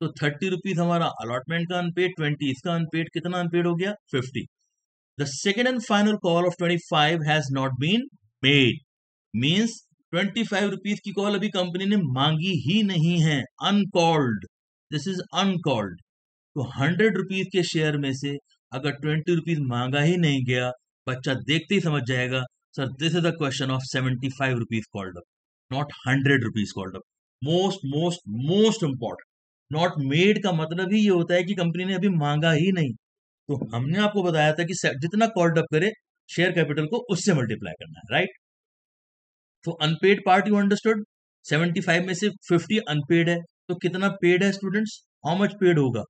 तो 30 रुपीज हमारा अलॉटमेंट का अनपेड, 20 इसका अनपेड, कितना अनपेड हो गया? 50। The second and final call of 25 has not been made, means 25 rupees की कॉल अभी कंपनी ने मांगी ही नहीं है, अनकॉल्ड, दिस इज अनकॉल्ड। तो 100 रुपीज के शेयर में से अगर 20 रुपीज मांगा ही नहीं गया, बच्चा देखते ही समझ जाएगा sir this is a question of 75 rupees called up, not 100 rupees called up. Most most most important, not made का मतलब ही ये होता है कि कंपनी ने अभी मांगा ही नहीं। तो हमने आपको बताया था कि जितना कॉल्ड अप करे शेयर कैपिटल को उससे मल्टीप्लाई करना है, राइट। तो अनपेड पार्ट यू अंडरस्टूड, 75 में से 50 अनपेड है, तो कितना पेड है स्टूडेंट्स? हाउ मच पेड होगा?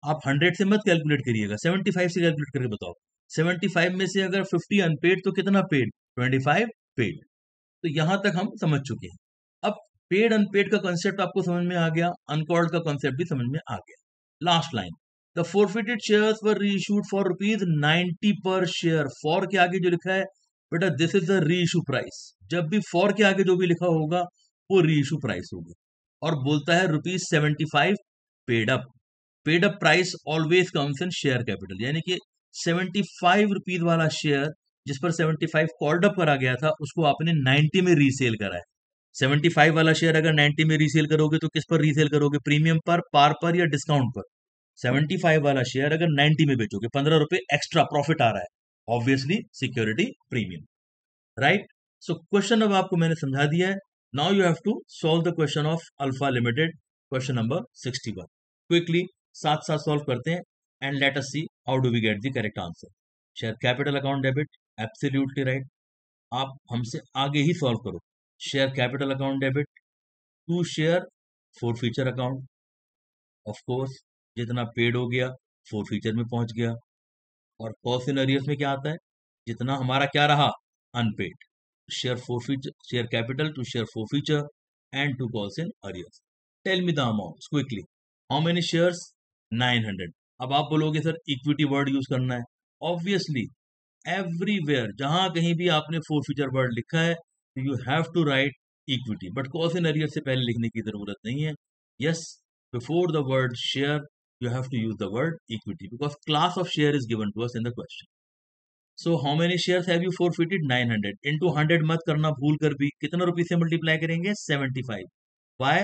आप 100 से मत कैलकुलेट करिएगा, 75 से कैलकुलेट करके बताओ। 75 में से अगर 50 अनपेड तो कितना पेड? 25 पेड। तो यहां तक हम समझ चुके हैं। अब पेड अनपेड का कॉन्सेप्ट आपको समझ में आ गया, अनकॉल्ड का कॉन्सेप्ट भी समझ में आ गया। Last line, the forfeited shares were reissued for ₹90 पर शेयर। फॉर के आगे जो लिखा है बेटा this is the reissue price, जब भी फॉर के आगे जो भी लिखा होगा वो रीइश्यू प्राइस होगी। और बोलता है ₹75 paid up, paid up price always comes in share capital, यानी कि 75 रुपीज वाला शेयर जिस पर 75 कॉल्ड अप करा गया था उसको आपने 90 में रीसेल करा है। 75 वाला शेयर अगर 90 में रीसेल करोगे तो किस पर रीसेल करोगे, प्रीमियम पर, पार पर या डिस्काउंट पर। 75 वाला शेयर अगर 90 में बेचोगे 15 रुपए एक्स्ट्रा प्रॉफिट आ रहा है, obviously security premium, right. So question अब आपको मैंने समझा दिया है। Now you have to solve the question of alpha limited, question number 61। Quickly साथ साथ सॉल्व करते हैं and let us see how do we get the correct answer. Share capital account debit, absolutely right. आप हमसे आगे ही solve करो। Share capital account debit to share forfeiture account, of course जितना पेड हो गया फॉर फ्यूचर में पहुंच गया। और कॉस्ट इन अरियर्स में क्या आता है, जितना हमारा क्या रहा अनपेड। Share forfeiture, share capital to share forfeiture and to कॉस्ट in arrears. Tell me the amount quickly. How many shares, 900। अब आप बोलोगे सर इक्विटी वर्ड यूज करना है। ऑब्वियसली एवरीवेयर जहां कहीं भी आपने फॉर फ्यूचर वर्ड लिखा है you have to write equity, but कॉस्ट इन अरियर से पहले लिखने की जरूरत नहीं है। Yes, before the word share you have to use the word equity because class of share is given to us in the question. So how many shares have you forfeited, 900 into 100 मत करना भूल कर भी, कितना rupees से multiply करेंगे 75। Why?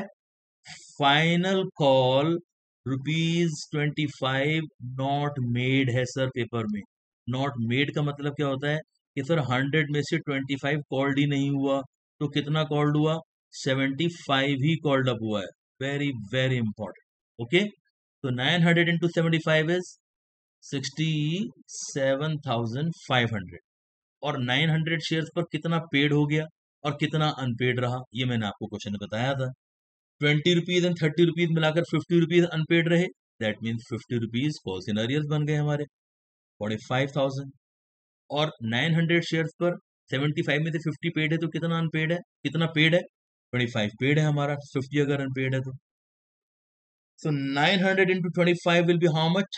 Final call ₹25 not made है sir paper में। नॉट मेड का मतलब क्या होता है कि सर 100 में से 25 कॉल्ड ही नहीं हुआ, तो कितना कॉल्ड हुआ, 75 ही कॉल्ड अप हुआ है। Very very important. ओके, तो 900 into 75 is 67,500। और 900 शेयर्स पर कितना पेड हो गया और कितना अनपेड रहा, ये मैंने आपको क्वेश्चन में बताया था। 20 रुपीज एंड 30 रुपीज मिलाकर 50 रुपीज अनपेड रहे, that means 50 rupees cost in arrears बन गए हमारे, 45,000। और 900 शेयर्स पर 75 में से 50 पेड है तो कितना अनपेड है, कितना पेड है, 25 पेड है हमारा, 50 अगर अनपेड है तो। So 900 into 25 will be how much?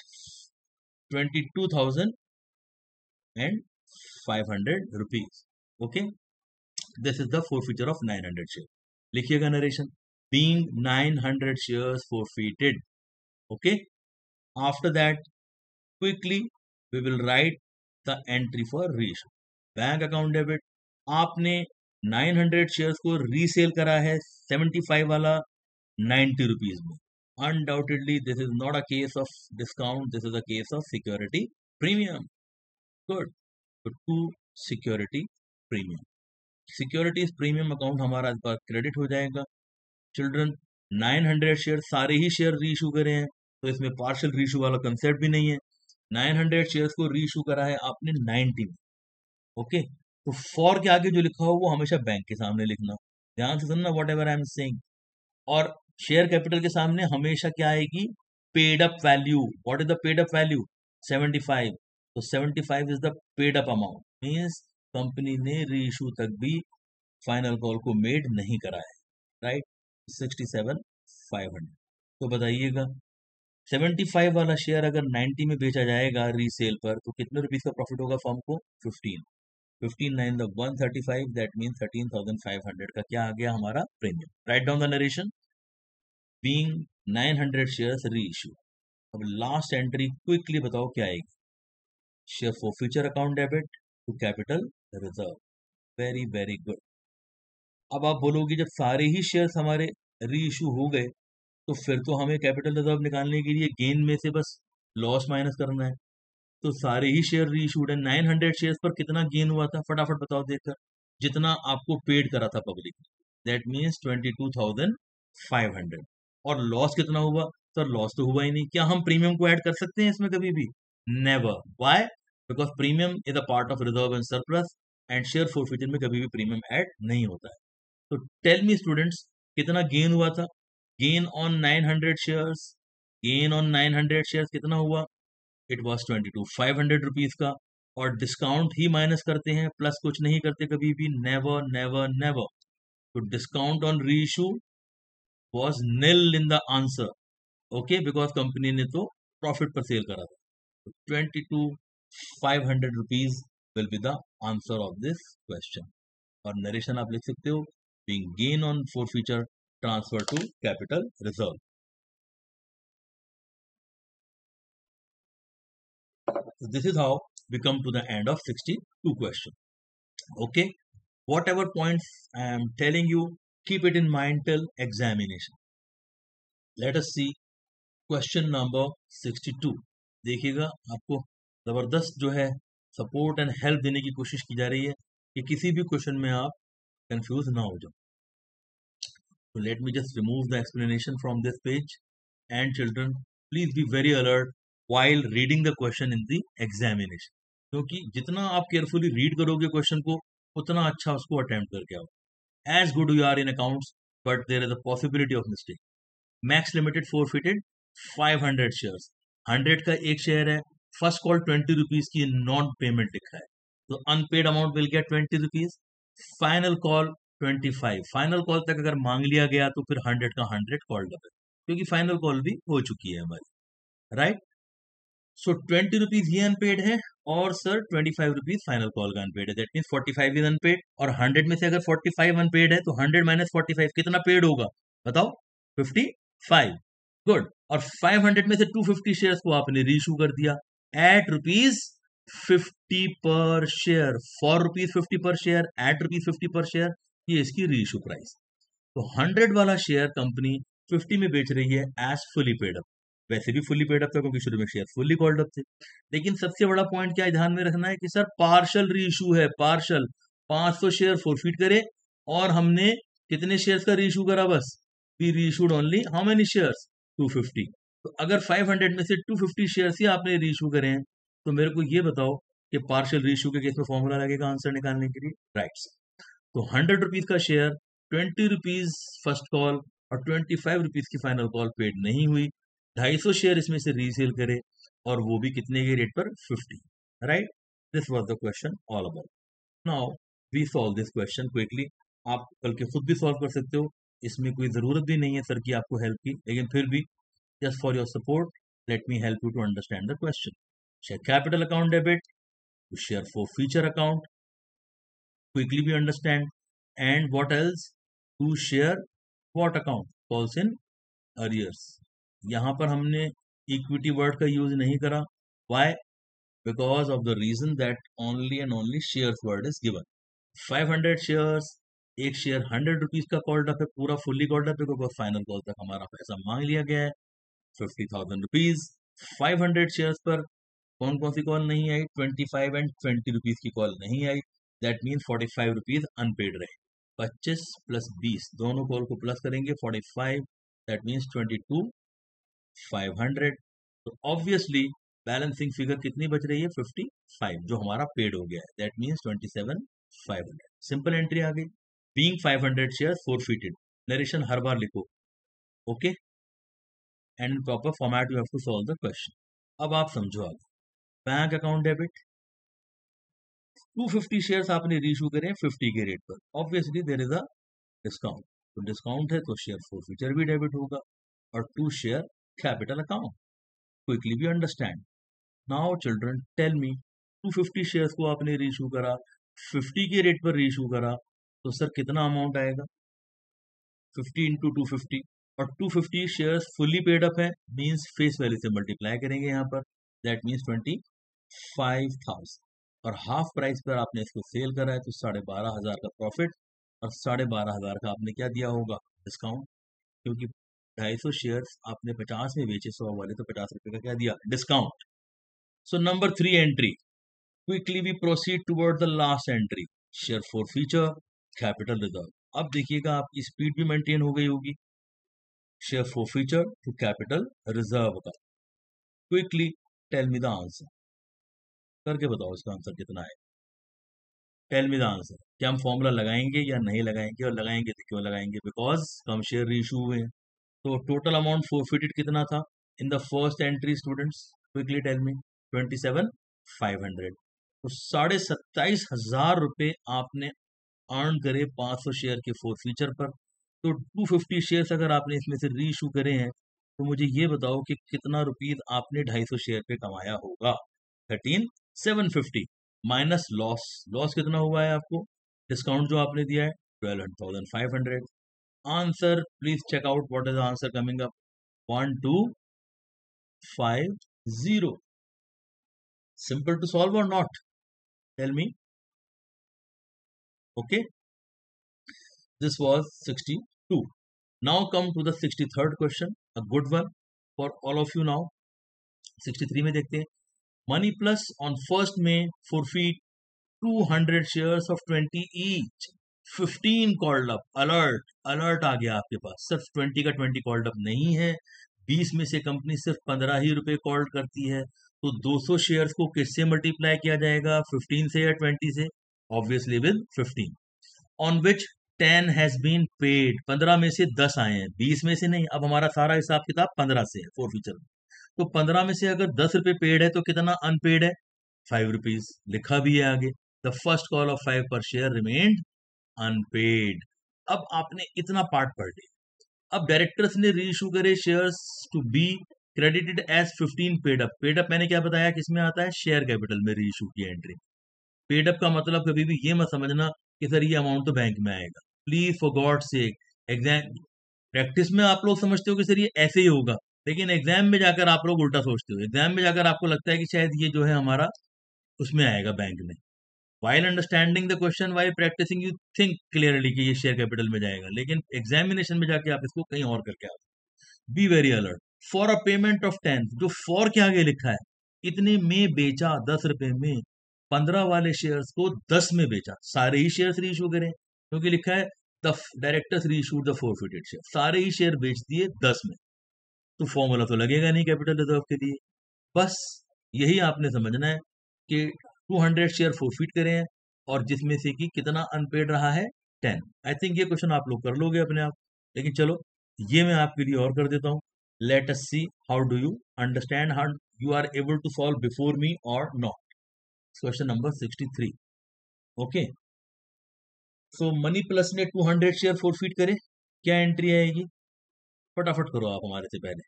22,500 rupees. Okay, this is the forfeiture of 900 shares. लिखिएगा narration, being 900 shares forfeited. Okay, after that quickly we will write the entry for reissue. Bank account debit, आपने 900 shares को resale करा है 75 वाला 90 rupees में। Undoubtedly, this is not a case of discount. This is a case of security premium. Good. So to security premium. Securities premium account हमारा इस बार credit हो जाएगा। चिल्ड्रन 900 शेयर सारे ही शेयर रीइशू करे हैं, तो इसमें पार्शियल रीइशू वाला कंसेप्ट भी नहीं है। 900 शेयर्स को रीइशू करा है आपने 90 में। ओके, तो फॉर के आगे जो लिखा हो वो हमेशा बैंक के सामने लिखना। ध्यान से सुनना what ever I am saying. और शेयर कैपिटल के सामने हमेशा क्या आएगी, paid up value. What is the paid up value, 75। तो 75 is the paid up amount, means company ने रीइशू तक भी फाइनल कॉल को मेड नहीं करा है, राइट। 67,500। तो बताइएगा 75 वाला शेयर अगर 90 में बेचा जाएगा रीसेल पर तो कितने रुपीस का प्रॉफिट होगा फर्म को, 15। 15 9 द 135, दैट मीन 13,500 का क्या आ गया हमारा premium. Write down the narration. Being 900 shares reissue. अब लास्ट एंट्री क्विकली बताओ क्या आएगी, share forfeiture account debit to capital reserve. Very very good. अब आप बोलोगे जब सारे ही शेयर्स हमारे रीइश्यू हो गए तो फिर तो हमें कैपिटल रिजर्व निकालने के लिए गेन में से बस लॉस माइनस करना है। तो सारे ही शेयर रीइश्यूड है, 900 शेयर्स पर कितना गेन हुआ था फटाफट बताओ देखकर, जितना आपको पेड करा था पब्लिक, दैट मीन्स 22,500। और लॉस कितना हुआ, सर लॉस तो हुआ ही नहीं। क्या हम प्रीमियम को ऐड कर सकते हैं इसमें कभी भी, never. Why, because premium is a part of reserve and surplus and share forfeiture में कभी भी प्रीमियम ऐड नहीं होता है। तो टेल मी स्टूडेंट्स कितना गेन हुआ था, gain on 900 shares, gain on 900 shares कितना हुआ, इट वॉज 22,500 रुपीज का। और डिस्काउंट ही माइनस करते हैं, प्लस कुछ नहीं करते कभी भी, नेवर नेवर नेवर। तो discount on reissue was nil in the answer, okay, because company ने तो प्रॉफिट पर सेल करा था। तो 22,500 rupees will be the answer of this question. और नरेशन आप लिख सकते हो, being gain on forfeiture transfer to capital reserve. So this is how we come to the end of 62 question. Okay, whatever points I am telling you, keep it in mind till examination. Let us see question number 62. देखिएगा, आपको जबरदस्त जो है support and help देने की कोशिश की जा रही है कि किसी भी क्वेश्चन में आप कंफ्यूज ना हो जाओ. So let me just remove the explanation from this page, and children, please be very alert while reading the question in the examination. क्योंकि जितना आप केयरफुली रीड करोगे क्वेश्चन को, उतना अच्छा उसको अटेम्प्ट करके आओ. As good you are in accounts, but there is a possibility of mistake. Max limited forfeited 500 shares. 100 का एक शेयर है. फर्स्ट कॉल 20 रुपीज की नॉन पेमेंट लिखा है, तो unpaid amount will get 20 rupees. Final call 25. Final call तक अगर मांग लिया गया तो फिर 100 का 100 कॉल्ड अप है, क्योंकि फाइनल कॉल भी हो चुकी है हमारी. राइट. सो 20 रुपीज ये अनपेड है, और सर 25 रुपीज फाइनल कॉल का अनपेड है. दैट मीन 45 इज अनपेड, और 100 में से अगर 45 अनपेड है तो 100 माइनस 45 कितना पेड होगा बताओ? 55. गुड. और 500 में से 250 शेयर्स को आपने रीइशू कर दिया एट ₹50 पर शेयर. ₹4 पर शेयर एट ₹50 पर शेयर, ये इसकी रीइशू प्राइस. तो 100 वाला शेयर कंपनी 50 में बेच रही है एज फुली पेड अप. वैसे भी फुली पेड अप था, क्योंकि शुरू में शेयर फुली कॉल्ड अप थे. लेकिन सबसे बड़ा पॉइंट क्या है ध्यान में रखना है कि सर पार्शल रीइशू है. पार्शल 500 शेयर फोरफिट करे, और हमने कितने शेयर्स का रीइशू करा? बस we reissued only how many shares? 250. तो अगर 500 में से 250 शेयर्स ही आपने रीइशू करे हैं, तो मेरे को ये बताओ कि पार्शियल रीइशू के केस में फॉर्मूला लगेगा आंसर निकालने के लिए. राइट. तो 100 रुपीज का शेयर, 20 रुपीज फर्स्ट कॉल और 25 रुपीज की फाइनल कॉल पेड नहीं हुई. 250 शेयर इसमें से रीसेल करे, और वो भी कितने के रेट पर? 50. Right. This was the question all about. Now we solve this question quickly. आप बल्कि खुद भी सॉल्व कर सकते हो, इसमें कोई ज़रूरत भी नहीं है सर की आपको हेल्प की, लेकिन फिर भी just for your support, let me help you to understand the question. Share capital account debit to share for future account. Quickly we understand. And what else? To share what account? Falls in arrears. यहाँ पर हमने equity word का use नहीं करा. Why? Because of the reason that only and only shares word is given. 500 shares, एक share 100 rupees का called up है, पूरा फुल्ली कॉल्ड अप है, क्योंकि फाइनल कॉल तक हमारा पैसा मांग लिया गया है 50,000 रुपीज. 500 शेयर्स पर कौन कौन सी कॉल नहीं आई? 25 एंड 20 रुपीज की कॉल नहीं आई. दैट मीन 45 रुपीज अनपेड रहे. 25 प्लस 20 दोनों कॉल को प्लस करेंगे 45. That means 22,500. तो ऑब्वियसली बैलेंसिंग फिगर कितनी बच रही है? 55, जो हमारा पेड हो गया है. That means 27,500. सिंपल एंट्री आ गई. Being 500 share forfeited. नरेशन हर बार लिखो. Okay. And in proper format you have to solve the question. अब आप समझो. आगे बैंक अकाउंट डेबिट 250 शेयर्स आपने रीइशू करे 50 के रेट पर. Obviously there is a discount. तो डिस्काउंट है तो शेयर फोरफिचर भी डेबिट होगा. और 2 share capital account. Quickly we understand. Now children tell me, 250 shares को आपने रीइशू करा, 50 के रेट पर रीइशू करा, तो सर कितना अमाउंट आएगा? 50 इंटू 250. और 250 शेयर्स फुली पेड अप है, मींस फेस वैल्यू से मल्टीप्लाई करेंगे यहाँ पर. That means 25,000. और हाफ प्राइस पर आपने इसको सेल करा है, तो 12,500 का प्रॉफिट, और 12,500 का आपने क्या दिया होगा? डिस्काउंट. क्योंकि 250 शेयर्स आपने 50 में बेचे, 100 वाले, तो 50 रुपए का क्या दिया? Discount. So number 3 entry. Quickly we proceed toward the last entry. Share forfeiture capital reserve. अब देखिएगा आपकी स्पीड भी मेंटेन हो गई होगी. Share forfeiture to capital reserve का. Quickly tell me the answer. करके बताओ इसका आंसर कितना है. Tell me the answer. क्या हम फॉर्मूला लगाएंगे या नहीं लगाएंगे? और लगाएंगे तो क्यों लगाएंगे? बिकॉज कम शेयर रीइशू हुए हैं. तो टोटल अमाउंट फोरफिटेड कितना था in the first entry students? Quickly tell me. 27,500. तो 27,500 रुपये आपने अर्न करे 500 शेयर के फोरफीचर पर. तो 250 शेयर्स अगर आपने इसमें से रीइशू करे हैं, तो मुझे ये बताओ कि कितना रुपीज आपने 250 शेयर पे कमाया होगा? 13,750 माइनस लॉस. लॉस कितना हुआ है आपको? डिस्काउंट जो आपने दिया है 12,500. Answer please check out. What is the answer coming up? 1250. Simple to solve or not? Tell me. Okay, this was 62. Now come to the 63rd question, a good one for all of you now. 63 में देखते हैं, Money Plus on 1st May forfeit 200 shares of 20 each. 15 called up. Alert आ गया आपके पास. सिर्फ 20 का 20 called up नहीं है. 20 में से कंपनी सिर्फ 15 ही रुपए कॉल्ड करती है. तो 200 शेयर्स को किससे मल्टीप्लाई किया जाएगा? 15 से या 20 से? Obviously with 15. On which 10 has been paid. 15 में से 10 आए हैं, 20 में से नहीं. अब हमारा सारा हिसाब किताब 15 से है फॉरफीचर में. तो 15 में से अगर 10 रुपए पेड है तो कितना अनपेड है? 5 रुपीज. लिखा भी है आगे, द फर्स्ट कॉल ऑफ 5 पर शेयर रिमेन्ड अनपेड. अब आपने इतना पार्ट पढ़ लिया. अब डायरेक्टर्स ने रीइश्यू करे shares to be credited as 15 paid up. Paid up मैंने क्या बताया किसमें आता है? शेयर कैपिटल में रीइश्यू की एंट्री. पेड अप का मतलब कभी भी ये मत समझना कि सर ये अमाउंट तो बैंक में आएगा. Please for God sake, exam practice में आप लोग समझते हो कि सर ये ऐसे ही होगा, लेकिन एग्जाम में जाकर आप लोग उल्टा सोचते हो. एग्जाम में जाकर आपको लगता है कि शायद ये जो है हमारा उसमें आएगा बैंक में. While understanding the question, while practicing, you think clearly कि ये शेयर कैपिटल में जाएगा, लेकिन एग्जामिनेशन में जाके आप इसको कहीं और करके आओ. Be very alert. For a payment of 10, जो फॉर के आगे लिखा है, इतने में बेचा 10 रुपए में. 15 वाले शेयर्स को 10 में बेचा. सारे ही शेयर्स रीइश्यू करें क्योंकि लिखा है the directors reissued the forfeited share. सारे ही शेयर बेच दिए 10 में. तो फॉर्मूला तो लगेगा नहीं कैपिटल रिजर्व के लिए. बस यही आपने समझना है कि 200 शेयर फॉरफिट करे हैं और जिसमें से कि कितना अनपेड रहा है? 10. आई थिंक ये क्वेश्चन आप लोग कर लोगे अपने आप, लेकिन चलो ये मैं आपके लिए और कर देता हूँ. Let us see how do you understand, how you are able to solve before me or not. Question number 63. Okay, so money plus ने 200 शेयर फॉरफिट करे. क्या एंट्री आएगी? फटाफट करो आप हमारे से पहले,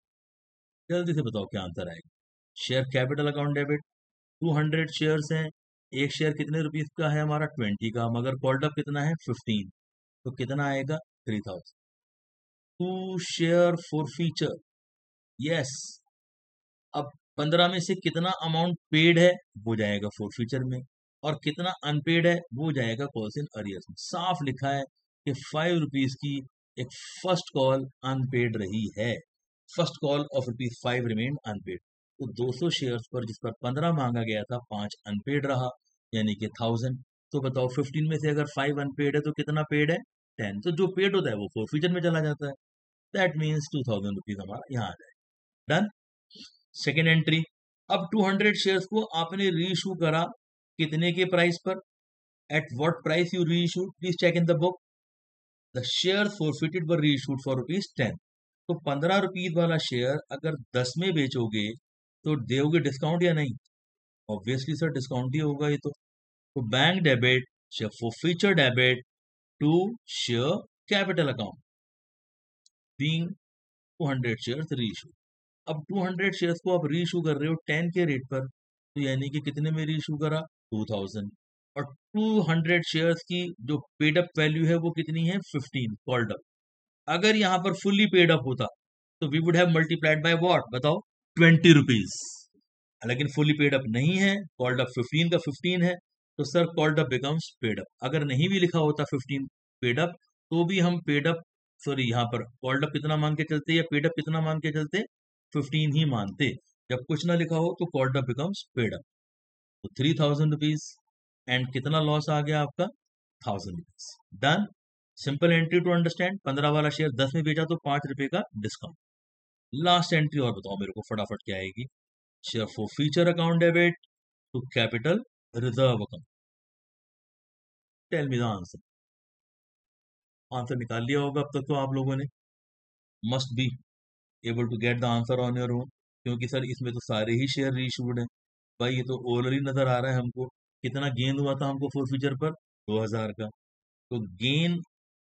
जल्दी से बताओ क्या आंसर आएगा. Share capital account debit. 200 shares हैं. एक शेयर कितने रुपीस का है हमारा? 20 का. मगर कॉल्ड अप कितना है? 15. तो कितना आएगा? 3000. 2 शेयर फॉर फीचर. यस. अब 15 में से कितना अमाउंट पेड है वो जाएगा फॉर फीचर में, और कितना अनपेड है वो जाएगा कॉल्स इन अरियर्स में. साफ लिखा है कि 5 रुपीज की एक फर्स्ट कॉल अनपेड रही है. First call of ₹5 remain unpaid. तो 200 शेयर्स पर जिस पर 15 मांगा गया था, 5 अनपेड रहा, यानी कि 1000. तो बताओ 15 में से अगर 5 अनपेड है तो कितना पेड है? 10. तो जो पेड होता है वो फॉरफीचर में चला जाता है. दैट मीन्स 2000 रुपीज हमारा यहाँ आ जाए. डन. Second entry. अब 200 शेयर्स को आपने रीइश्यू करा कितने के प्राइस पर? At what price you reissue? Please check in the book. The share forfeited were reissued for ₹10. तो 15 रुपीज वाला शेयर अगर 10 में बेचोगे तो दोगे डिस्काउंट या नहीं? ऑब्वियसली सर डिस्काउंट ही होगा ये तो bank debit, share forfeiture debit to share capital account being 200 shares reissue. अब 200 शेयर्स को आप रीइश्यू कर रहे हो 10 के रेट पर, तो यानी कि कितने में रीइश्यू करा? 2000. और 200 शेयर्स की जो पेड अप वैल्यू है वो कितनी है? 15 कॉल्ड अप. अगर यहाँ पर फुल्ली पेड अप होता तो we would have multiplied by what? बताओ. 20 रुपीज. लेकिन फुली पेड अप नहीं है, कॉल्ड अप 15 का 15 है, तो sir called up becomes paid up. अगर नहीं भी लिखा होता 15 पेड अप तो भी हम पेड अप, सॉरी यहाँ पर कॉल्ड अप कितना मांग के चलते या पेड अप कितना मांग के चलते? 15 ही मानते. जब कुछ ना लिखा हो तो called up becomes paid up. तो 3000 रुपीज. एंड कितना लॉस आ गया आपका? 1000 rupees. Done. Simple entry to understand. 15 वाला शेयर 10 में बेचा तो 5 रुपए का डिस्काउंट. लास्ट एंट्री और बताओ मेरे को फटाफट क्या आएगी? Share forfeiture account debit to capital reserve account. Tell me the answer. Answer निकाल लिया होगा अब तक तो आप लोगों ने. Must be able to get the answer on your own, क्योंकि सर इसमें तो सारे ही शेयर रीइश्यूड हैं. भाई ये तो ऑलरेडी नजर आ रहा है हमको. कितना गेन हुआ था हमको फॉर फीचर पर? 2000 का. तो गेन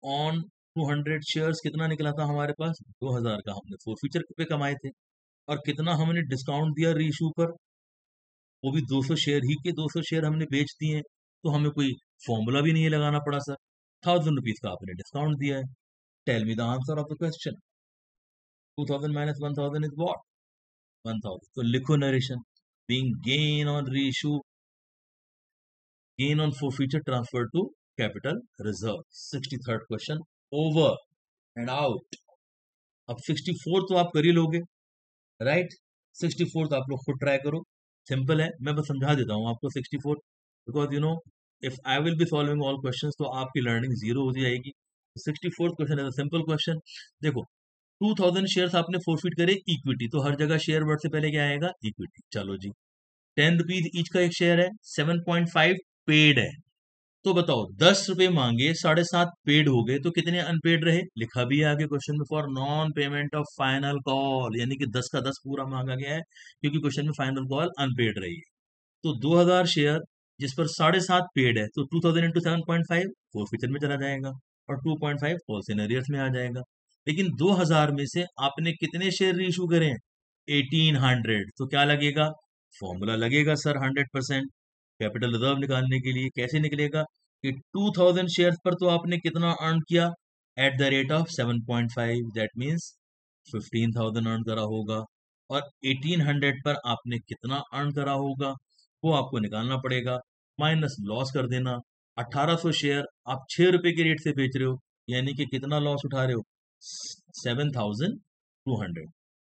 ऑन 200 शेयर्स कितना निकला था हमारे पास? 2000 का हमने फॉर फीचर पे कमाए थे. और कितना हमने डिस्काउंट दिया रीइश्यू पर? वो भी 200 शेयर ही के 200 शेयर हमने बेच दिए हैं. तो हमें कोई फॉर्मूला भी नहीं लगाना पड़ा सर. 1000 रुपीज का आपने डिस्काउंट दिया है. Tell me the answer of the question. 2000 minus 1000 is what? 1000. तो लिखो narration. being gain on reissue, gain on forfeiture transferred to capital reserve. 63rd question over and out. अब 64 तो आप कर ही लोगे, राइट? 64 आप लोग खुद ट्राई करो, सिंपल है, मैं बस समझा देता हूँ आपको 64, because you know if I will be solving all questions तो आपकी लर्निंग जीरो हो जाएगी। 64th क्वेश्चन है सिंपल क्वेश्चन। देखो 2000 शेयर्स आपने फोरफिट करे इक्विटी, तो हर जगह शेयर वर्ड से पहले क्या आएगा? इक्विटी। चलो जी, 10 रुपीज ईच का एक शेयर है, 7.5 पेड है, तो बताओ 10 रुपए मांगे, 7.5 पेड हो गए, तो कितने अनपेड रहे? लिखा भी है आगे क्वेश्चन में, for non payment of final call, यानी कि 10 का 10 पूरा मांगा गया है क्योंकि क्वेश्चन में फाइनल कॉल अनपेड रही है। तो 2000 शेयर जिस पर 7.5 पेड है, तो 2000 इंटू 7.5 फोरफिचर में चला जाएगा और 2.5 फॉल्स इन अरियर्स में आ जाएगा। लेकिन 2000 में से आपने कितने शेयर रीइश्यू करे हैं? 1800, तो क्या लगेगा? फॉर्मूला लगेगा सर 100% कैपिटल रिजर्व निकालने के लिए। कैसे निकलेगा कि 2000 शेयर पर तो आपने कितना अर्न किया? At the rate of 7.5, that means 15,000 earn करा होगा, और 1800 पर आपने कितना अर्न करा होगा वो आपको निकालना पड़ेगा, माइनस लॉस कर देना। 1800 शेयर आप 6 रुपए के रेट से बेच रहे हो, यानी कि कितना लॉस उठा रहे हो? 7,200।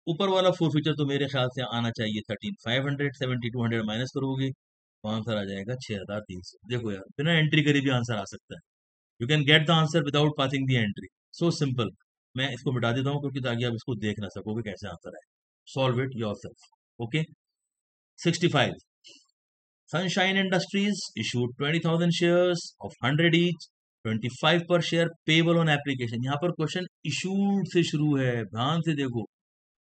ऊपर वाला फोरफीचर तो मेरे ख्याल से आना चाहिए 13,500, 7,200 माइनस करोगे तो आंसर आ जाएगा 6,300। देखो यार, बिना एंट्री करे भी आंसर आ सकता है। You can get the answer without passing the entry, so simple. मैं इसको मिटा देता हूँ क्योंकि ताकि आप इसको देख ना सकोगे कैसे आंसर है। Solve it yourself, okay. 65, Sunshine Industries issued 20,000 shares of 100 each, 25 per share payable on application। यहाँ पर क्वेश्चन इशूड से शुरू है, ध्यान से देखो,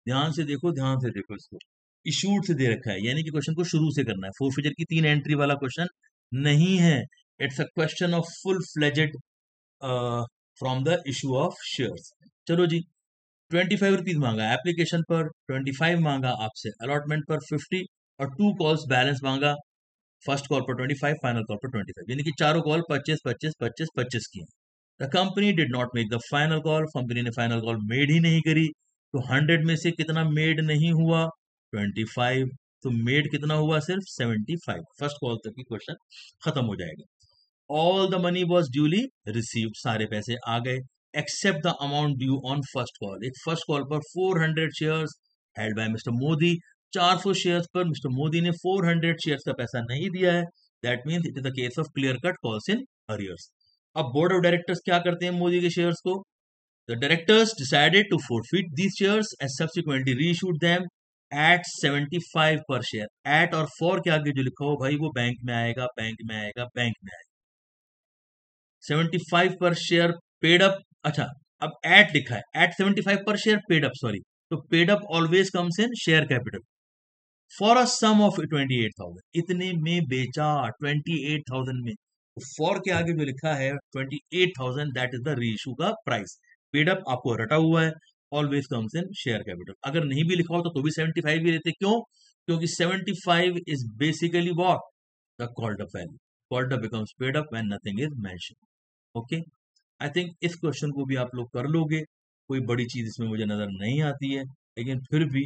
ध्यान से देखो, ध्यान से देखो, इसको इशूड से दे रखा है, यानी कि क्वेश्चन को शुरू से करना है। फोरफिचर की 3 एंट्री वाला क्वेश्चन नहीं है, it's a question of full fledged from the issue of shares. चलो जी, 25 रुपीज मांगा एप्लीकेशन पर, 25 मांगा आपसे अलॉटमेंट पर 50, और 2 कॉल्स बैलेंस मांगा, फर्स्ट कॉल पर 25, फाइनल कॉल पर 25, यानी कि चारों कॉल 25 25 25 25 की। The company did not make the final call, company ने फाइनल कॉल मेड ही नहीं करी, तो 100 में से कितना मेड नहीं हुआ? 25, तो मेड कितना हुआ? सिर्फ 75। फर्स्ट कॉल तक की क्वेश्चन खत्म हो जाएगा। All the money was duly received, सारे पैसे आ गए, except the amount due on first call. एक फर्स्ट कॉल पर 400 shares held by mister Modi, 400 shares पर मिस्टर मोदी ने 400 शेयर्स का पैसा नहीं दिया है, that means it is the case of clear cut calls in arrears. अब बोर्ड ऑफ डायरेक्टर्स क्या करते हैं मोदी के शेयर्स को? The directors decided to forfeit these shares and subsequently reissued them at 75 per share. Eight और for के आगे जो लिखा हो भाई वो बैंक में आएगा, बैंक में आएगा, बैंक में आएगा। 75 पर शेयर पेड अप, अच्छा अब एट लिखा है, at 75 per share paid up, sorry, तो paid up always comes in share capital for a sum of 28,000, इतने में बेचा 28,000 में, तो फॉर के आगे जो लिखा है 28,000 दैट इज द रीइश्यू का प्राइस। पेड अप आपको रटा हुआ है, always comes in share capital. अगर नहीं भी लिखा हो तो भी 75 ही लेते, क्यों? क्योंकि 75 is basically what? The called up value. Called up becomes paid up when nothing is mention, okay. I think इस क्वेश्चन को भी आप लोग कर लोगे, कोई बड़ी चीज इसमें मुझे नजर नहीं आती है, लेकिन फिर भी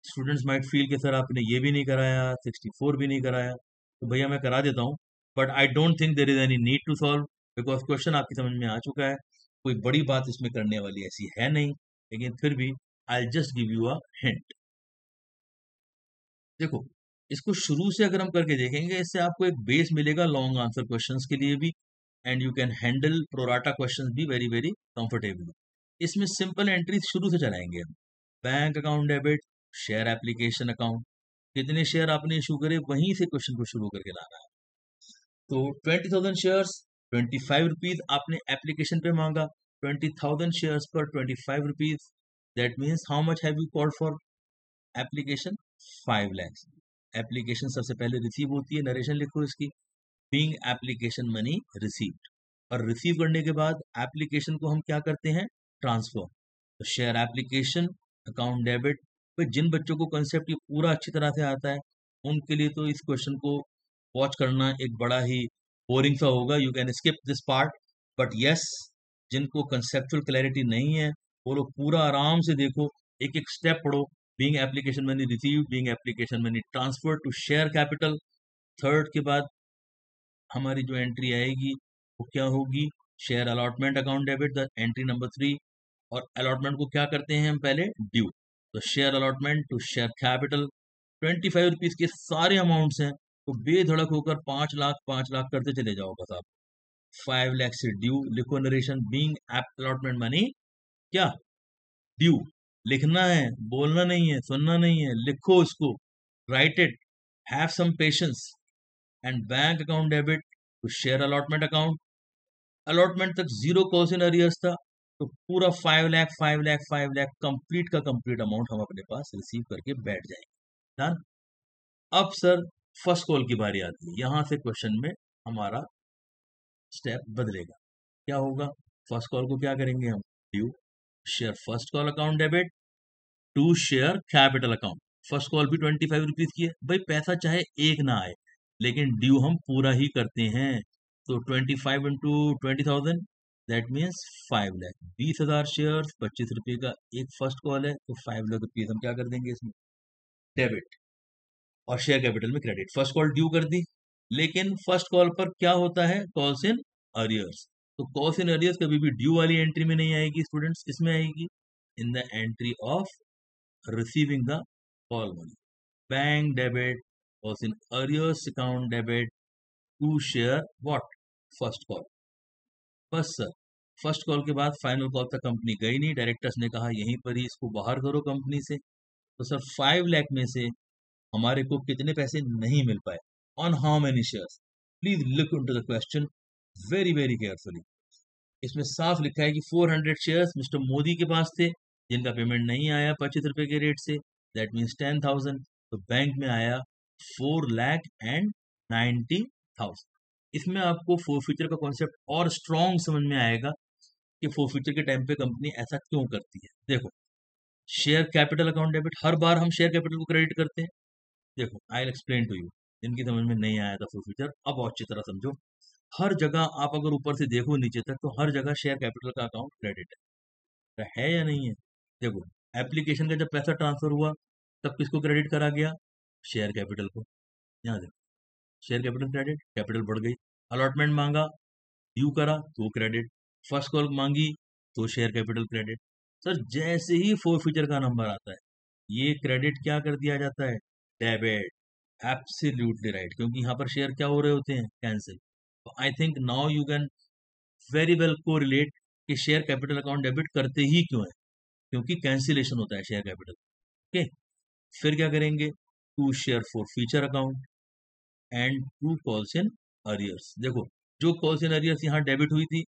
स्टूडेंट्स माइट फील कि सर आपने ये भी नहीं कराया, 64 भी नहीं कराया, तो भैया मैं करा देता हूँ, but I don't think there is any need to solve, because question आपकी समझ में आ चुका है, कोई बड़ी बात इसमें करने वाली ऐसी है नहीं, लेकिन फिर भी I just give you a hint. देखो, इसको शुरू से अगर हम करके देखेंगे, इससे आपको एक बेस मिलेगा लॉन्ग आंसर क्वेश्चंस के लिए भी, and you can handle pro rata questions भी वेरी वेरी कंफर्टेबली। इसमें सिंपल एंट्री शुरू से चलाएंगे हम। Bank account debit, share application account, कितने शेयर आपने इशू करे वहीं से क्वेश्चन को शुरू करके लाना है। तो 20,000 शेयर्स, 25 रुपीज आपने एप्लीकेशन पे मांगा, 20,000 शेयर्स पर 25 rupees, that means how much have you called for application? 5 lakhs। Application सबसे पहले रिसीव होती है, नरेशन लिखो इसकी, बीइंग एप्लीकेशन मनी रिसीव्ड, और रिसीव करने के बाद एप्लीकेशन को हम क्या करते हैं? ट्रांसफर। तो शेयर एप्लीकेशन अकाउंट डेबिट, तो जिन बच्चों को कंसेप्ट ये पूरा अच्छी तरह से आता है उनके लिए तो इस क्वेश्चन को वॉच करना एक बड़ा ही बोरिंग सा होगा, you can skip this part, but yes, जिनको कंसेप्चुअल क्लैरिटी नहीं है वो लोग पूरा आराम से देखो, एक एक स्टेप पढ़ो, being application money received, being application money transfer to share capital. Third के बाद हमारी जो एंट्री आएगी वो क्या होगी, share allotment account debit, the entry number 3। और अलॉटमेंट को क्या करते हैं हम पहले, ड्यू। तो share allotment to share capital, 25 rupees के सारे अमाउंट्स हैं, तो बेधड़क होकर 5 लाख करते चले जाओ बस आप। 5 लाख से ड्यू, लिखो नरेशन, बीइंग अलॉटमेंट मनी क्या, ड्यू। लिखना है, बोलना नहीं है, सुनना नहीं है, लिखो इसको, write it, have some patience. And bank account debit to share allotment account. Allotment तक 0 कॉल्स इन अरियर्स था, तो पूरा 5 लाख कंप्लीट का कंप्लीट अमाउंट हम अपने पास रिसीव करके बैठ जाएंगे। डन। अब सर फर्स्ट कॉल की बारी आती है, यहां से क्वेश्चन में हमारा स्टेप बदलेगा। क्या होगा, फर्स्ट कॉल को क्या करेंगे हम, due, share first call account debit to share capital account. First call भी 25 रुपीज की है, भाई पैसा चाहे एक ना आए लेकिन ड्यू हम पूरा ही करते हैं। तो 25 into 20,000, that means 5 lakh, 20,000 share, 25 रुपये का एक फर्स्ट कॉल है, तो 5 लाख रुपीज हम क्या कर देंगे इसमें, डेबिट, और शेयर कैपिटल में क्रेडिट। फर्स्ट कॉल ड्यू कर दी, लेकिन फर्स्ट कॉल पर क्या होता है, कॉल्स इन अरियर्स। तो कॉल्स इन अरियर्स कभी भी ड्यू वाली एंट्री में नहीं आएगी स्टूडेंट्स, किसमें आएगी, in the entry of receiving the call money. Bank debit was in arrears account debit to share what, first call। बस सर, फर्स्ट कॉल के बाद फाइनल कॉल तक कंपनी गई नहीं, डायरेक्टर्स ने कहा यहीं पर ही इसको बाहर करो कंपनी से। तो सर 5 लाख में से हमारे को कितने पैसे नहीं मिल पाए, on how many shares, please look into the question very very carefully. इसमें साफ लिखा है कि 400 शेयर्स मिस्टर मोदी के पास थे, जिनका पेमेंट नहीं आया 25 रुपए के रेट से, दैट मीन्स 10,000। तो बैंक में आया 4,90,000। इसमें आपको फोरफीचर का कॉन्सेप्ट और स्ट्रॉन्ग समझ में आएगा कि फोरफीचर के टाइम पे कंपनी ऐसा क्यों करती है। देखो, शेयर कैपिटल अकाउंट डेबिट, हर बार हम शेयर कैपिटल को क्रेडिट करते हैं। देखो, I will explain to you, जिनकी समझ में नहीं आया था फोरफीचर, अब और अच्छी तरह समझो। हर जगह आप अगर ऊपर से देखो नीचे तक, तो हर जगह शेयर कैपिटल का अकाउंट क्रेडिट है या नहीं है। देखो, एप्लीकेशन का जब पैसा ट्रांसफर हुआ तब किसको क्रेडिट करा गया, शेयर कैपिटल को। यहाँ देखो, शेयर कैपिटल क्रेडिट, कैपिटल बढ़ गई। अलॉटमेंट मांगा, ड्यू करा तो क्रेडिट, फर्स्ट कॉल मांगी तो शेयर कैपिटल क्रेडिट। सर जैसे ही फोरफीचर का नंबर आता है, ये क्रेडिट क्या कर दिया जाता है, डेबिट। एब्सोल्युटली राइट, क्योंकि यहाँ पर शेयर क्या हो रहे होते हैं, कैंसिल। तो I think now you can very well को रिलेट कि शेयर कैपिटल अकाउंट डेबिट करते ही क्यों है, क्योंकि कैंसिलेशन होता है शेयर कैपिटल। ओके, फिर क्या करेंगे, to share forfeiture account and to calls in arrears. देखो, जो कॉल्स इन अरियर्स यहाँ डेबिट हुई थी,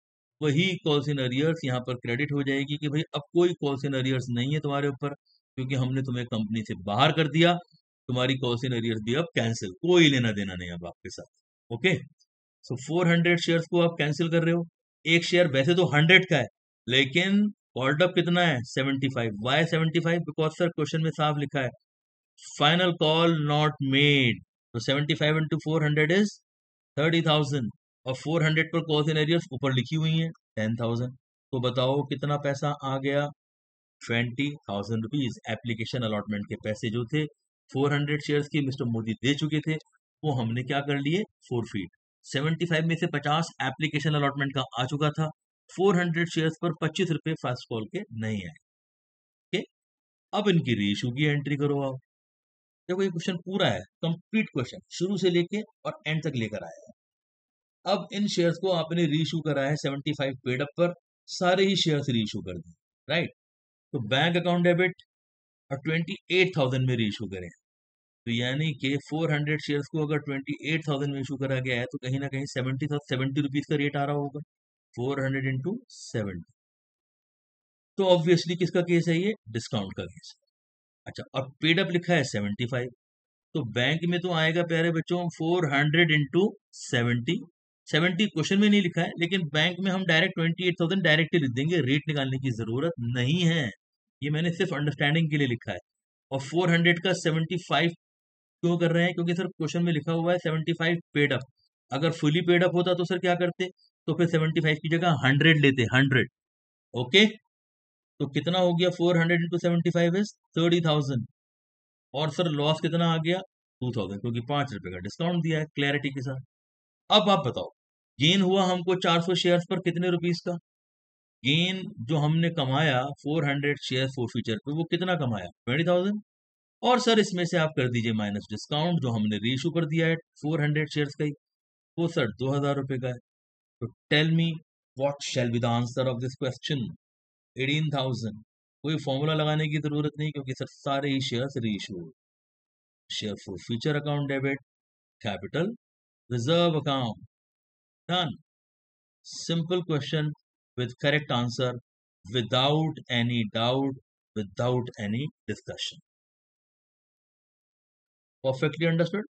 वही कॉल्स इन अरियर्स यहाँ पर क्रेडिट हो जाएगी कि भाई अब कोई कॉल्स इन अरियर्स नहीं है तुम्हारे ऊपर, क्योंकि हमने तुम्हें कंपनी से बाहर कर दिया, तुम्हारी कॉल्स इन अरियर्स भी अब कैंसिल, कोई लेना देना नहीं अब आपके साथ। ओके, सो 400 शेयर्स को आप कैंसिल कर रहे हो। एक शेयर वैसे तो 100 का है, लेकिन कॉल्ड अप कितना है, 75। वाई 75, बिकॉज सर क्वेश्चन में साफ लिखा है फाइनल कॉल नॉट मेड। तो 75 इंटू 400 इज 30,000, और 400 पर कॉल्स इन एरियर्स ऊपर लिखी हुई है 10,000। तो बताओ कितना पैसा आ गया, 20,000 रुपीज। एप्लीकेशन अलॉटमेंट के पैसे जो थे 400 शेयर्स की मिस्टर मोदी दे चुके थे, वो हमने क्या कर लिए, फोरफीट। 75 में से 50 एप्लीकेशन अलॉटमेंट का आ चुका था, 400 शेयर्स पर 25 रुपए फर्स्ट कॉल के नहीं आए। ओके, अब इनकी रीइश्यू की एंट्री करो आप। देखो, ये क्वेश्चन पूरा है, कंप्लीट क्वेश्चन शुरू से लेके और एंड तक लेकर आया है। अब इन शेयर्स को आपने रीइश्यू करा है 75 पेड अप पर, सारे ही शेयर्स रीइश्यू कर दिए, राइट। तो बैंक अकाउंट डेबिट और 28,000 में रीइश्यू करें, तो यानी कि 400 शेयर्स को अगर 28,000 में इशू करा गया है, तो कहीं ना कहीं 70 रुपीज का रेट आ रहा होगा, 400 इंटू 70। तो ऑब्वियसली किसका केस है ये, डिस्काउंट का केस। अच्छा, और पेड अप लिखा है 75, तो बैंक में तो आएगा प्यारे बच्चों 400 इंटू 70। 70 क्वेश्चन में नहीं लिखा है, लेकिन बैंक में हम डायरेक्ट 28,000 डायरेक्ट लिख देंगे, रेट निकालने की जरूरत नहीं है, ये मैंने सिर्फ अंडरस्टैंडिंग के लिए लिखा है। और 400 का 75 क्यों कर रहे हैं, क्योंकि सर क्वेश्चन में लिखा हुआ है 75 पेड अप। अगर फुली पेड अप होता तो सर क्या करते, तो फिर 75 की जगह 100 लेते, 100। ओके, तो कितना हो गया 400 इंटू 75 इज 30,000। और सर लॉस कितना आ गया 2,000, क्योंकि 5 रुपए का डिस्काउंट दिया है क्लैरिटी के साथ। अब आप बताओ गेन हुआ हमको 400 शेयर्स पर कितने रुपीस का। गेन जो हमने कमाया 400 शेयर फॉर फ्यूचर पे, वो कितना कमाया 20,000। और सर इसमें से आप कर दीजिए माइनस डिस्काउंट जो हमने रीइशू कर दिया है 400 शेयर्स का ही, वो सर 2,000 रुपए का है। तो tell me what shall be the answer of this question. 18,000। कोई फॉर्मूला लगाने की जरूरत नहीं, क्योंकि सर सारे ही shares reissue. Share forfeiture account debit, capital reserve account, done. Simple question with correct answer, without any doubt, without any discussion. Perfectly understood?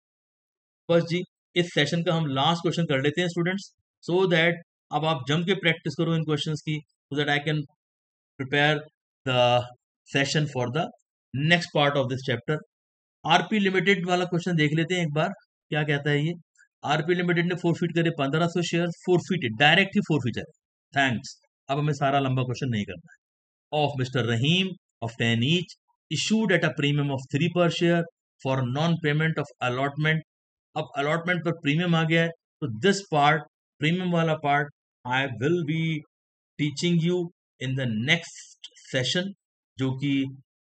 बस जी, इस सेशन का हम लास्ट क्वेश्चन कर लेते हैं स्टूडेंट्स, सो दैट अब आप जम के प्रैक्टिस करो इन क्वेश्चंस की, so that I can prepare the session for the next part of this chapter. RP limited वाला क्वेश्चन देख लेते हैं एक बार, क्या कहता है ये। आरपी लिमिटेड ने फोरफीट करे 1500 शेयर, फोरफीटेड, डायरेक्ट ही फोरफीट है, थैंक्स। अब हमें सारा लंबा क्वेश्चन नहीं करना है। Of mister Rahim of 10 each, issued at a premium of 3 पर share for non payment of allotment. अब अलॉटमेंट पर प्रीमियम आ गया है, तो दिस पार्ट, प्रीमियम वाला part, I will be teaching you in the next session, जो कि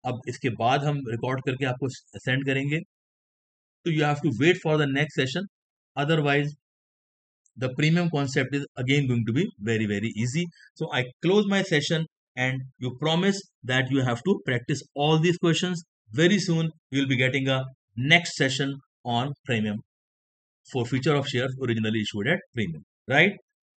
अब इसके बाद हम रिकॉर्ड करके आपको सेंड करेंगे। तो you have to wait for the next session, otherwise the premium concept is again going to be very very easy. So I close my session, and you promise that you have to practice all these questions. Very soon you will be getting a next session on premium for future of shares originally issued at premium, right?